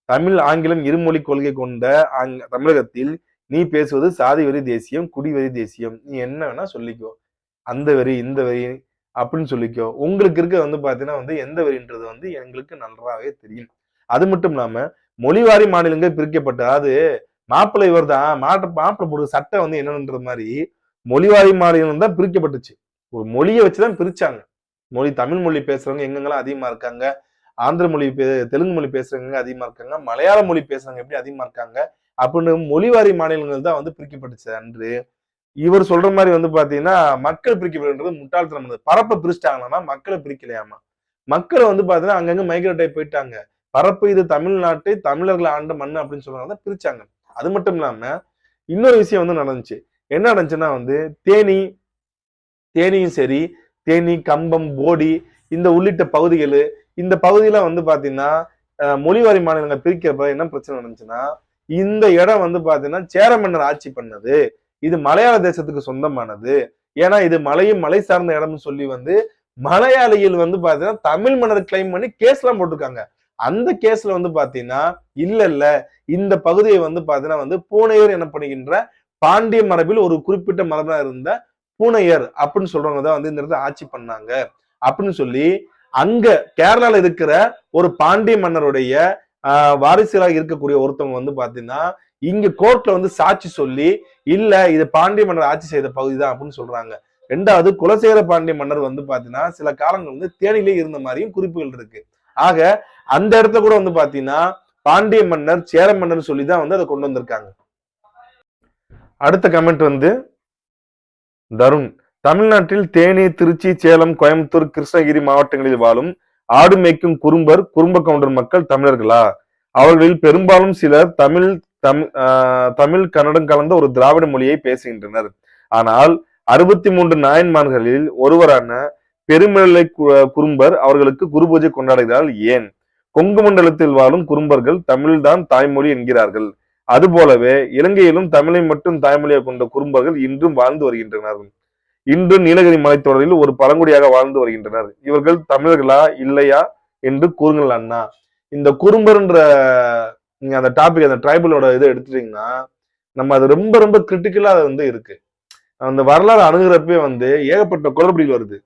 தமிழ், ஆங்கிலம் இருமொழி கொள்கை கொண்ட தமிழகத்தில் நீ பேசுவது சாதி வெறி தேசியம், குடிவெறி தேசியம். நீ என்ன வேணா சொல்லிக்கோ, அந்த வெறி இந்த வெறி அப்படின்னு சொல்லிக்கோ. உங்களுக்கு இருக்க வந்து பாத்தீங்கன்னா வந்து எந்த வெறின்றது வந்து எங்களுக்கு நன்றாகவே தெரியும். அது மட்டும் இல்லாம மொழிவாரி மாநிலங்கள் பிரிக்கப்பட்ட, அதாவது மாப்பிள்ளை இவர் தான் மாப்பிள்ளை போடுற சட்டம் வந்து என்னன்ற மாதிரி மொழிவாரி மாநிலம் தான் பிரிக்கப்பட்டுச்சு. ஒரு மொழியை வச்சுதான் பிரிச்சாங்க. தமிழ் மொழி பேசுறவங்க எங்கெங்கெல்லாம் அதிகமா இருக்காங்க, ஆந்திர மொழி தெலுங்கு மொழி பேசுறவங்க அதிகமா இருக்காங்க, மலையாள மொழி பேசுறவங்க எப்படி அதிகமா இருக்காங்க அப்படின்னு மொழிவாரி மாநிலங்கள் தான் வந்து பிரிக்கப்பட்டுச்சு அன்று. இவர் சொல்ற மாதிரி வந்து பாத்தீங்கன்னா மக்கள் பிரிக்கப்படுன்றது முட்டாள்தனம். பரப்பை பிரிச்சுட்டாங்களாமா, மக்களை பிரிக்கலையாமா. மக்களை வந்து பாத்தீங்கன்னா அங்கங்க மைக்ரேட் ஆகி போயிட்டாங்க. பரப்பு இது தமிழ்நாட்டை தமிழர்களை ஆண்ட மண்ணு அப்படின்னு சொல்றாங்க, பிரிச்சாங்க. அது மட்டும் இல்லாம இன்னொரு விஷயம் வந்து நடந்துச்சு. என்ன நடந்துச்சுன்னா வந்து தேனியும் சரி, தேனி, கம்பம், போடி இந்த உள்ளிட்ட பகுதிகள், இந்த பகுதியெல்லாம் வந்து பாத்தீங்கன்னா மொழிவாரி மாநிலங்கள் பிரிக்கிறப்ப என்ன பிரச்சனை நடந்துச்சுன்னா இந்த இடம் வந்து பாத்தீங்கன்னா சேர மன்னர் ஆட்சி பண்ணது, இது மலையாள தேசத்துக்கு சொந்தமானது, ஏன்னா இது மலையும் மலை சார்ந்த இடம்னு சொல்லி வந்து மலையாளிகள் வந்து பாத்தீங்கன்னா தமிழ் மன்னர் கிளைம் பண்ணி கேஸ் எல்லாம் போட்டிருக்காங்க. அந்த கேஸ்ல வந்து பாத்தீங்கன்னா இல்ல இந்த பகுதியை வந்து பாத்தீங்கன்னா வந்து பூனையர் எனப்படுகின்ற பாண்டிய மரபில் ஒரு குறிப்பிட்ட மரபா இருந்த பூனையர் அப்படின்னு சொல்றவங்க தான் வந்து இந்த இடத்துல ஆட்சி பண்ணாங்க அப்படின்னு சொல்லி அங்க கேரளால இருக்கிற ஒரு பாண்டிய மன்னருடைய வாரிசுகளாக இருக்கக்கூடிய ஒருத்தவங்க வந்து பாத்தீங்கன்னா இங்க கோர்ட்ல வந்து சாட்சி சொல்லி இல்ல இது பாண்டிய மன்னர் ஆட்சி செய்த பகுதி தான் அப்படின்னு சொல்றாங்க. ரெண்டாவது குலசேகர பாண்டிய மன்னர் வந்து பாத்தீங்கன்னா சில காலங்கள் வந்து தேனிலே இருந்த மாதிரியும் குறிப்புகள் இருக்கு. ஆக அந்த இடத்துல கூட வந்து பாத்தீங்கன்னா பாண்டிய மன்னர் சேர மன்னர் சொல்லிதான் வந்து அதை கொண்டு வந்திருக்காங்க. அடுத்த கமெண்ட் வந்து தருண், தமிழ்நாட்டில் தேனி, திருச்சி, சேலம், கோயம்புத்தூர், கிருஷ்ணகிரி மாவட்டங்களில் வாழும் ஆடு மேய்க்கும் குறும்பர், குறும்ப கவுண்டர் மக்கள் தமிழர்களா? அவர்களில் பெரும்பாலும் சிலர் தமிழ் கன்னடம் கலந்த ஒரு திராவிட மொழியை பேசுகின்றனர். ஆனால் 63 நாயன்மார்களில் ஒருவரான பெருமிழலை குறும்பர் அவர்களுக்கு குரு பூஜை கொண்டாடுகிறார்கள் ஏன்? கொங்கு மண்டலத்தில் வாழும் குறும்பர்கள் தமிழ்தான் தாய்மொழி என்கிறார்கள். அதுபோலவே இலங்கையிலும் தமிழை மட்டும் தாய்மொழியாக கொண்ட குறும்பர்கள் இன்றும் வாழ்ந்து வருகின்றனர். இன்று நீலகிரி மலைத்தொடரில் ஒரு பழங்குடியாக வாழ்ந்து வருகின்றனர். இவர்கள் தமிழர்களா இல்லையா என்று கூறுங்கள் அண்ணா. இந்த குறும்பர்ன்ற நீங்க அந்த டாபிக் அந்த ட்ரைபலோட இதை எடுத்துட்டீங்கன்னா நம்ம அது ரொம்ப ரொம்ப கிரிட்டிக்கலா அது வந்து இருக்கு. அந்த வரலாறு அணுகிறப்பே வந்து ஏகப்பட்ட குளறுபடிகள் வருது.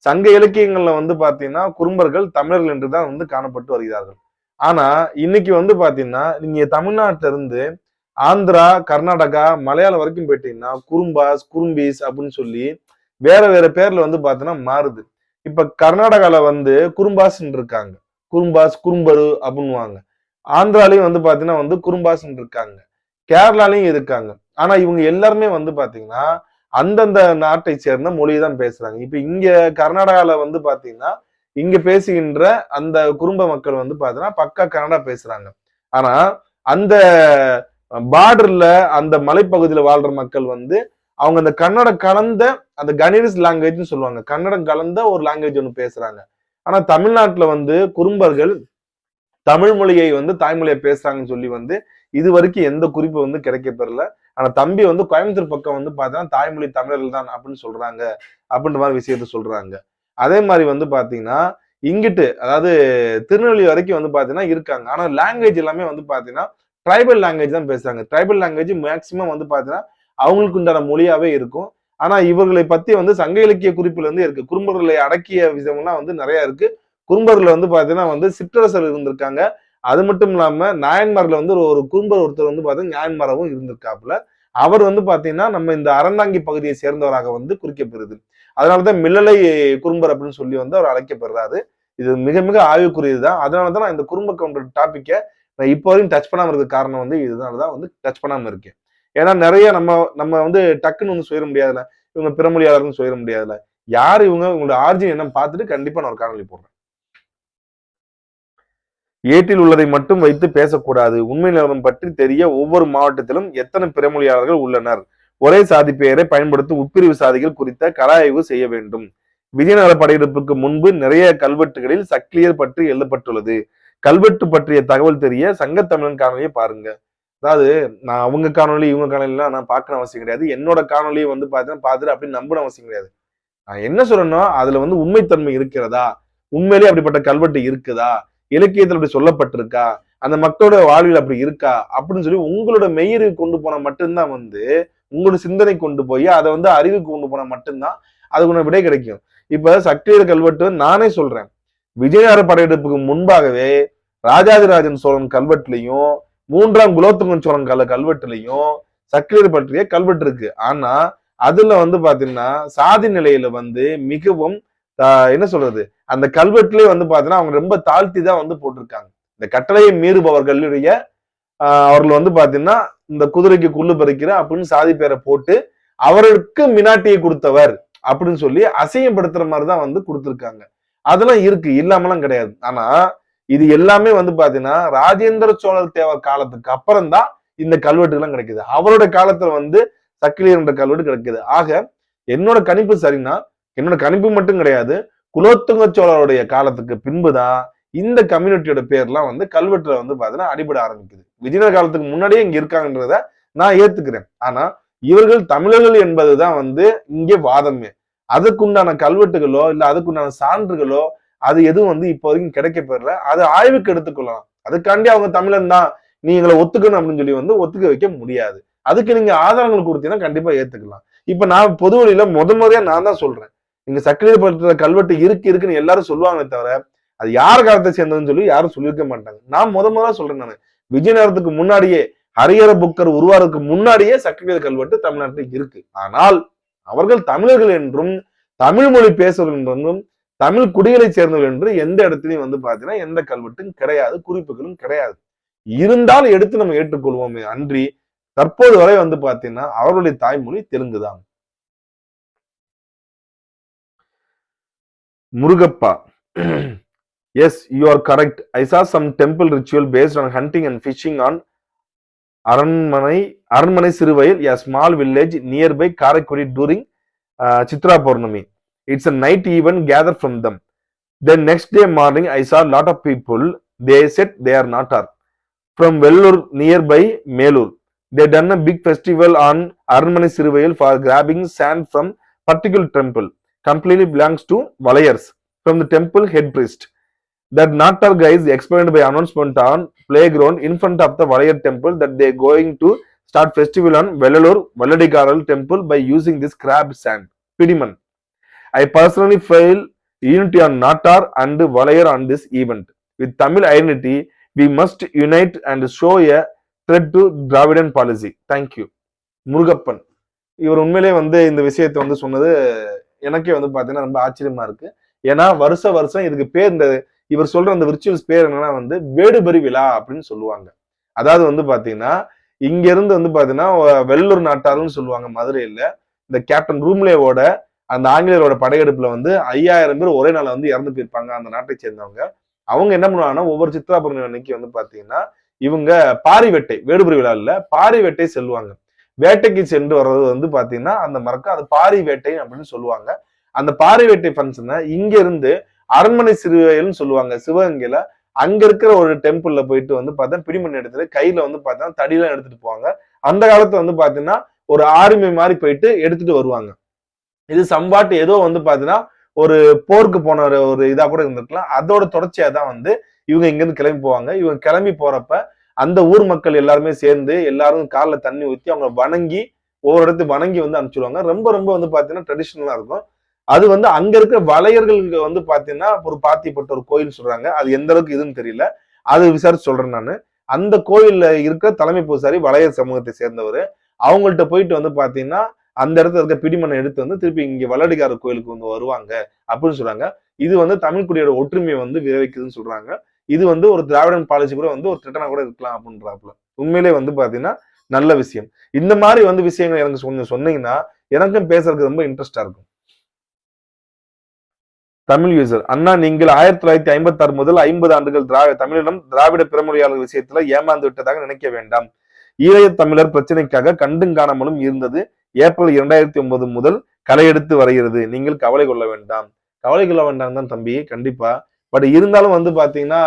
சங்க இலக்கியங்கள்ல வந்து பாத்தீங்கன்னா குறும்பர்கள் தமிழர்கள் என்றுதான் வந்து காணப்பட்டு வருகிறார்கள். ஆனா இன்னைக்கு வந்து பாத்தீங்கன்னா நீங்க தமிழ்நாட்டில இருந்து ஆந்திரா, கர்நாடகா, மலையாளம் வரைக்கும் போயிட்டீங்கன்னா குறும்பாஸ், குறும்பீஸ் அப்படின்னு சொல்லி வேற வேற பேர்ல வந்து பாத்தீங்கன்னா மாறுது. இப்ப கர்நாடகால வந்து குறும்பாஸ் இருக்காங்க, குறும்பாஸ், குறும்பரு அப்படின்னுவாங்க. ஆந்திராலையும் வந்து பாத்தீங்கன்னா வந்து குறும்பாஸ் இருக்காங்க, கேரளாலையும் இருக்காங்க. ஆனா இவங்க எல்லாருமே வந்து பாத்தீங்கன்னா அந்தந்த நாட்டை சேர்ந்த மொழியை தான் பேசுறாங்க. இப்ப இங்க கர்நாடகால வந்து பாத்தீங்கன்னா இங்க பேசுகின்ற அந்த குறும்ப மக்கள் வந்து பாத்தீங்கன்னா பக்கா கன்னடா பேசுறாங்க. ஆனா அந்த பார்டர்ல அந்த மலைப்பகுதியில வாழ்ற மக்கள் வந்து அவங்க அந்த கன்னடம் கலந்த அந்த கனீரிஸ் லாங்குவேஜ்னு சொல்லுவாங்க, கன்னடம் கலந்த ஒரு லாங்குவேஜ் ஒன்று பேசுறாங்க. ஆனா தமிழ்நாட்டுல வந்து குறும்பர்கள் தமிழ் மொழியை வந்து தாய்மொழியை பேசுறாங்கன்னு சொல்லி வந்து இது வரைக்கும் எந்த குறிப்பு வந்து கிடைக்க பெறல. ஆனா தம்பி வந்து கோயம்புத்தூர் பக்கம் வந்து பாத்தீங்கன்னா தாய்மொழி தமிழர்கள் தான் அப்படின்னு சொல்றாங்க அப்படின்ற மாதிரி விஷயத்த சொல்றாங்க. அதே மாதிரி வந்து பாத்தீங்கன்னா இங்கிட்டு அதாவது திருநெல்வேலி வரைக்கும் வந்து பாத்தீங்கன்னா இருக்காங்க. ஆனா லாங்குவேஜ் எல்லாமே வந்து பாத்தீங்கன்னா ட்ரைபல் லாங்குவேஜ் தான் பேசுறாங்க. ட்ரைபல் லாங்குவேஜ் மேக்சிமம் வந்து பாத்தீங்கன்னா அவங்களுக்கு உண்டான மொழியாவே இருக்கும். ஆனா இவர்களை பத்தி வந்து சங்க இலக்கிய குறிப்புல இருந்து இருக்கு. குறும்பர்களை அடக்கிய விஷயம்லாம் வந்து நிறைய இருக்கு. குறும்பர்ல வந்து பாத்தீங்கன்னா வந்து சிற்றரசர் இருந்திருக்காங்க. அது மட்டும் இல்லாம நாயன்மார்ல வந்து ஒரு குறும்பர் ஒருத்தர் வந்து பாத்தீங்கன்னா நாயன்மாராவும் இருந்திருக்காப்புல. அவர் வந்து பாத்தீங்கன்னா நம்ம இந்த அறந்தாங்கி பகுதியை சேர்ந்தவராக வந்து குறிக்கப்படுது. அதனாலதான் மில்லலை குறும்பர் அப்படின்னு சொல்லி வந்து அவர் அழைக்கப்படுறாரு. இது மிக மிக ஆய்வுக்குரியதுதான். அதனாலதான் நான் இந்த குறும்ப கவுண்டர் டாபிக்கை நான் இப்போ வரையும் டச் பண்ணாம இருக்க காரணம் வந்து இதனாலதான் வந்து டச் பண்ணாம இருக்கேன். ஏன்னா நிறைய நம்ம நம்ம வந்து டக்குன்னு வந்து சொல்லிட முடியாதுல, இவங்க பிறமொழியாளர்னு சொல்லிட முடியாதுல. யார் இவங்க, இவங்களோட ஆர்ஜின் என்ன பார்த்துட்டு கண்டிப்பா நான் ஒரு காணொலி போடுறேன். ஏட்டில் உள்ளதை மட்டும் வைத்து பேசக்கூடாது. உண்மை நிலவரம் பற்றி தெரிய ஒவ்வொரு மாவட்டத்திலும் எத்தனை பிறமொழியாளர்கள் உள்ளனர், ஒரே சாதி பெயரை பயன்படுத்தும் உட்பிரிவு சாதிகள் குறித்த கலாய்வு செய்ய வேண்டும். விஜயநகர படையெடுப்புக்கு முன்பு நிறைய கல்வெட்டுகளில் சக்கிலியர் பற்றி எழுதப்பட்டுள்ளது. கல்வெட்டு பற்றிய தகவல் தெரிய சங்கத்தமிழன் காணொலியை பாருங்க. அதாவது நான் அவங்க காணொலி இவங்க காணொலிலாம் நான் பார்க்கணும் அவசியம் கிடையாது. என்னோட காணொலியை வந்து பார்த்தீங்கன்னா பார்த்துட்டு அப்படின்னு நம்பணும் அவசியம் கிடையாது. நான் என்ன சொல்லணும்னா அதுல வந்து உண்மைத்தன்மை இருக்கிறதா, உண்மையிலேயே அப்படிப்பட்ட கல்வெட்டு இருக்குதா, இலக்கியத்தில் அப்படி சொல்லப்பட்டிருக்கா, அந்த மக்களோட வாழ்வில் அப்படி இருக்கா அப்படின்னு சொல்லி உங்களோட மெய்யறிவு கொண்டு போனா மட்டும்தான் வந்து உங்களோட சிந்தனை கொண்டு போய் அதை வந்து அறிவுக்கு கொண்டு போனா மட்டும்தான் அதுக்கு விடை கிடைக்கும். இப்ப சக்தியர் கல்வெட்டு நானே சொல்றேன், விஜயநகர படையெடுப்புக்கு முன்பாகவே ராஜாதிராஜன் சோழன் கல்வெட்டுலையும் 3ஆம் குலோத்துங்க சோழன் கல்வெட்டுலையும் சக்கிலியர் பற்றிய கல்வெட்டு இருக்கு. ஆனா அதுல வந்து பாத்தீங்கன்னா சாதி நிலையில வந்து மிகவும் என்ன சொல்றது, அந்த கல்வெட்டுலயே வந்து பாத்தீங்கன்னா அவங்க ரொம்ப தாழ்த்தி தான் வந்து போட்டிருக்காங்க. இந்த கட்டளையை மீறுபவர்களுடைய அவர்கள் வந்து பாத்தீங்கன்னா இந்த குதிரைக்கு குள்ளு பறிக்கிற அப்படின்னு சாதி பேரை போட்டு அவருக்கு மினாட்டியை கொடுத்தவர் அப்படின்னு சொல்லி அசிங்கப்படுத்துற மாதிரிதான் வந்து கொடுத்திருக்காங்க. அதெல்லாம் இருக்கு, இல்லாமலாம் கிடையாது. ஆனா இது எல்லாமே வந்து பாத்தீங்கன்னா ராஜேந்திர சோழர் தேவர் காலத்துக்கு அப்புறம் தான் இந்த கல்வெட்டுகள்லாம் கிடைக்குது. அவரோட காலத்துல வந்து சக்கிலியர் என்ற கல்வெட்டு கிடைக்குது. ஆக என்னோட கணிப்பு சரின்னா, என்னோட கணிப்பு மட்டும் கிடையாது, குலோத்துங்க சோழருடைய காலத்துக்கு பின்புதான் இந்த கம்யூனிட்டியோட பேர்லாம் வந்து கல்வெட்டுல வந்து பாத்தீங்கன்னா அடிபட ஆரம்பிக்குது. விஜயநகர காலத்துக்கு முன்னாடியே இங்க இருக்காங்கன்றத நான் ஏத்துக்கிறேன். ஆனா இவர்கள் தமிழர்கள் என்பதுதான் வந்து இங்கே வாதமே. அதுக்குண்டான கல்வெட்டுகளோ இல்ல அதுக்குண்டான சான்றுகளோ அது எதுவும் வந்து இப்போ வரைக்கும் கிடைக்க பெறல. அது ஆய்வுக்கு எடுத்துக்கொள்ளலாம். அதுக்காண்டி அவங்க தமிழன் தான் நீ எங்களை ஒத்துக்கணும் அப்படின்னு சொல்லி வந்து ஒத்துக்க வைக்க முடியாது. அதுக்கு நீங்க ஆதாரங்கள் கொடுத்தீங்கன்னா கண்டிப்பா ஏத்துக்கலாம். இப்ப நான் பொது வழியில முறையா நான் தான் சொல்றேன், இங்க சக்கரை பற்ற கல்வெட்டு இருக்குன்னு எல்லாரும் சொல்லுவாங்களே தவிர அது யார் காலத்தை சேர்ந்ததுன்னு சொல்லி யாரும் சொல்லியிருக்க மாட்டாங்க. நான் முதல்ல சொல்றேன், நான் விஜயநகரத்துக்கு முன்னாடியே ஹரிஹர புக்கர் உருவாறதுக்கு முன்னாடியே சக்கரை கல்வெட்டு தமிழ்நாட்டில் இருக்கு. ஆனால் அவர்கள் தமிழர்கள் என்றும் தமிழ் மொழி பேசுவர்கள் என்றும் தமிழ் குடிகளை சேர்ந்தவர்கள் என்று எந்த இடத்துலையும் பாத்தீங்கன்னா எந்த கல்வெட்டும் கிடையாது, குறிப்புகளும் கிடையாது. இருந்தால் எடுத்து நம்ம ஏற்றுக்கொள்வோமே அன்றி தற்போது வரை பாத்தீங்கன்னா அவர்களுடைய தாய்மொழி தெலுங்கு தான். Murugappa, yes, you are correct. I saw some temple ritual based on hunting and fishing on Aranmanai Siruvayil, a small village nearby Karaikudi during Chitra Purnami. It's a night event gathered from them. Then next day morning, I saw a lot of people. They said they are Natar from Vellur nearby Melur. They done a big festival on Aranmanai Siruvayil for grabbing sand from particular temple. Completely belongs to Valayars from the temple head priest. That Natar guys explained by announcement on playground in front of the Valayar temple that they going to start festival on Vellur Valladikaral temple by using this crab sand. Pidiman. I personally feel unity on Natar and Valayar on this event. With Tamil identity, we must unite and show a threat to Dravidian policy. Thank you. Murugappan இவர் உண்மையிலே இந்த விஷயத்தை சொன்னது எனக்கே பாத்தீங்கன்னா ரொம்ப ஆச்சரியமா இருக்கு. ஏன்னா வருஷம் இதுக்கு பேர் இவர் சொல்ற அந்த விர்ச்சுவல்ஸ் பேர் என்னன்னா வேடுபரி விழா அப்படின்னு சொல்லுவாங்க. அதாவது பாத்தீங்கன்னா இங்க இருந்து பாத்தீங்கன்னா வெள்ளூர் நாட்டார்னு சொல்லுவாங்க மதுரையில. இந்த கேப்டன் ரூம்லேவோட அந்த ஆங்கிலேயரோட படையெடுப்புல 5000 பேர் ஒரே நாள் இறந்து போயிருப்பாங்க அந்த நாட்டை சேர்ந்தவங்க. அவங்க என்ன பண்ணுவாங்கன்னா ஒவ்வொரு சித்ரா பௌர்ணமி அன்னைக்கு பாத்தீங்கன்னா இவங்க பாரி வேட்டை, வேடுபரி விழா இல்ல பாரி வேட்டை செல்வாங்க. வேட்டைக்கு சென்று வர்றது பாத்தீங்கன்னா அந்த மரக்கம் அது பாரி வேட்டை அப்படின்னு சொல்லுவாங்க. அந்த பாரி வேட்டை ஃபங்க்ஷனை இங்க இருந்து அரண்மனை சிறுவையல்னு சொல்லுவாங்க சிவகங்கையில. அங்க இருக்கிற ஒரு டெம்பிள்ல போயிட்டு பார்த்தா பிடிமண் எடுத்துட்டு கையில பார்த்தா தடியெல்லாம் எடுத்துட்டு போவாங்க. அந்த காலத்துல பாத்தீங்கன்னா ஒரு ஆர்மி மாதிரி போயிட்டு எடுத்துட்டு வருவாங்க. இது சம்பாட்டு ஏதோ பாத்தீங்கன்னா ஒரு போருக்கு போன ஒரு இதா கூட இருந்திருக்கலாம். அதோட தொடர்ச்சியா தான் இவங்க இங்க இருந்து கிளம்பி போவாங்க. இவங்க கிளம்பி போறப்ப அந்த ஊர் மக்கள் எல்லாருமே சேர்ந்து எல்லாரும் கால்ல தண்ணி ஊற்றி அவங்க வணங்கி ஒவ்வொரு இடத்துக்கு வணங்கி அனுப்பிச்சிடுவாங்க. ரொம்ப ரொம்ப பாத்தீங்கன்னா ட்ரெடிஷனலா இருக்கும். அது அங்க இருக்கிற வளையர்களுக்கு பாத்தீங்கன்னா ஒரு பாத்திப்பட்ட ஒரு கோயில் சொல்றாங்க. அது எந்த அளவுக்கு இதுன்னு தெரியல, அது விசாரிச்சு சொல்றேன் நானு. அந்த கோயில்ல இருக்கிற தலைமை பூசாரி வளையர் சமூகத்தை சேர்ந்தவர். அவங்கள்ட்ட போயிட்டு பாத்தீங்கன்னா அந்த இடத்துல இருக்க பிடிமண்ணை எடுத்து திருப்பி இங்க வல்லடிகார கோயிலுக்கு வருவாங்க அப்படின்னு சொல்றாங்க. இது தமிழ் குடியோட ஒற்றுமையை விளைவிக்குதுன்னு சொல்றாங்க. இது ஒரு திராவிடன் பாலிசி கூட ஒரு திட்டனா கூட இருக்கலாம் அப்படின்றாப்புல. உண்மையிலே பாத்தீங்கன்னா நல்ல விஷயம். இந்த மாதிரி விஷயங்கள் எனக்கு கொஞ்சம் சொன்னீங்கன்னா எனக்கும் பேசுறதுக்கு ரொம்ப இன்ட்ரெஸ்டா இருக்கும். தமிழ் யூசர், அண்ணா நீங்கள் 1956 முதல் 50 ஆண்டுகள் தமிழினம் திராவிட பிறமொழியாளர் விஷயத்துல ஏமாந்து விட்டதாக நினைக்க வேண்டாம். ஈழ தமிழர் பிரச்சனைக்காக கண்டும் காணாமலும் இருந்தது. ஏப்ரல் 2009 முதல் களையெடுத்து வருகிறது. நீங்கள் கவலை கொள்ள வேண்டாம். கவலை கொள்ள வேண்டாம் தான் தம்பி, கண்டிப்பா. பட் இருந்தாலும் பாத்தீங்கன்னா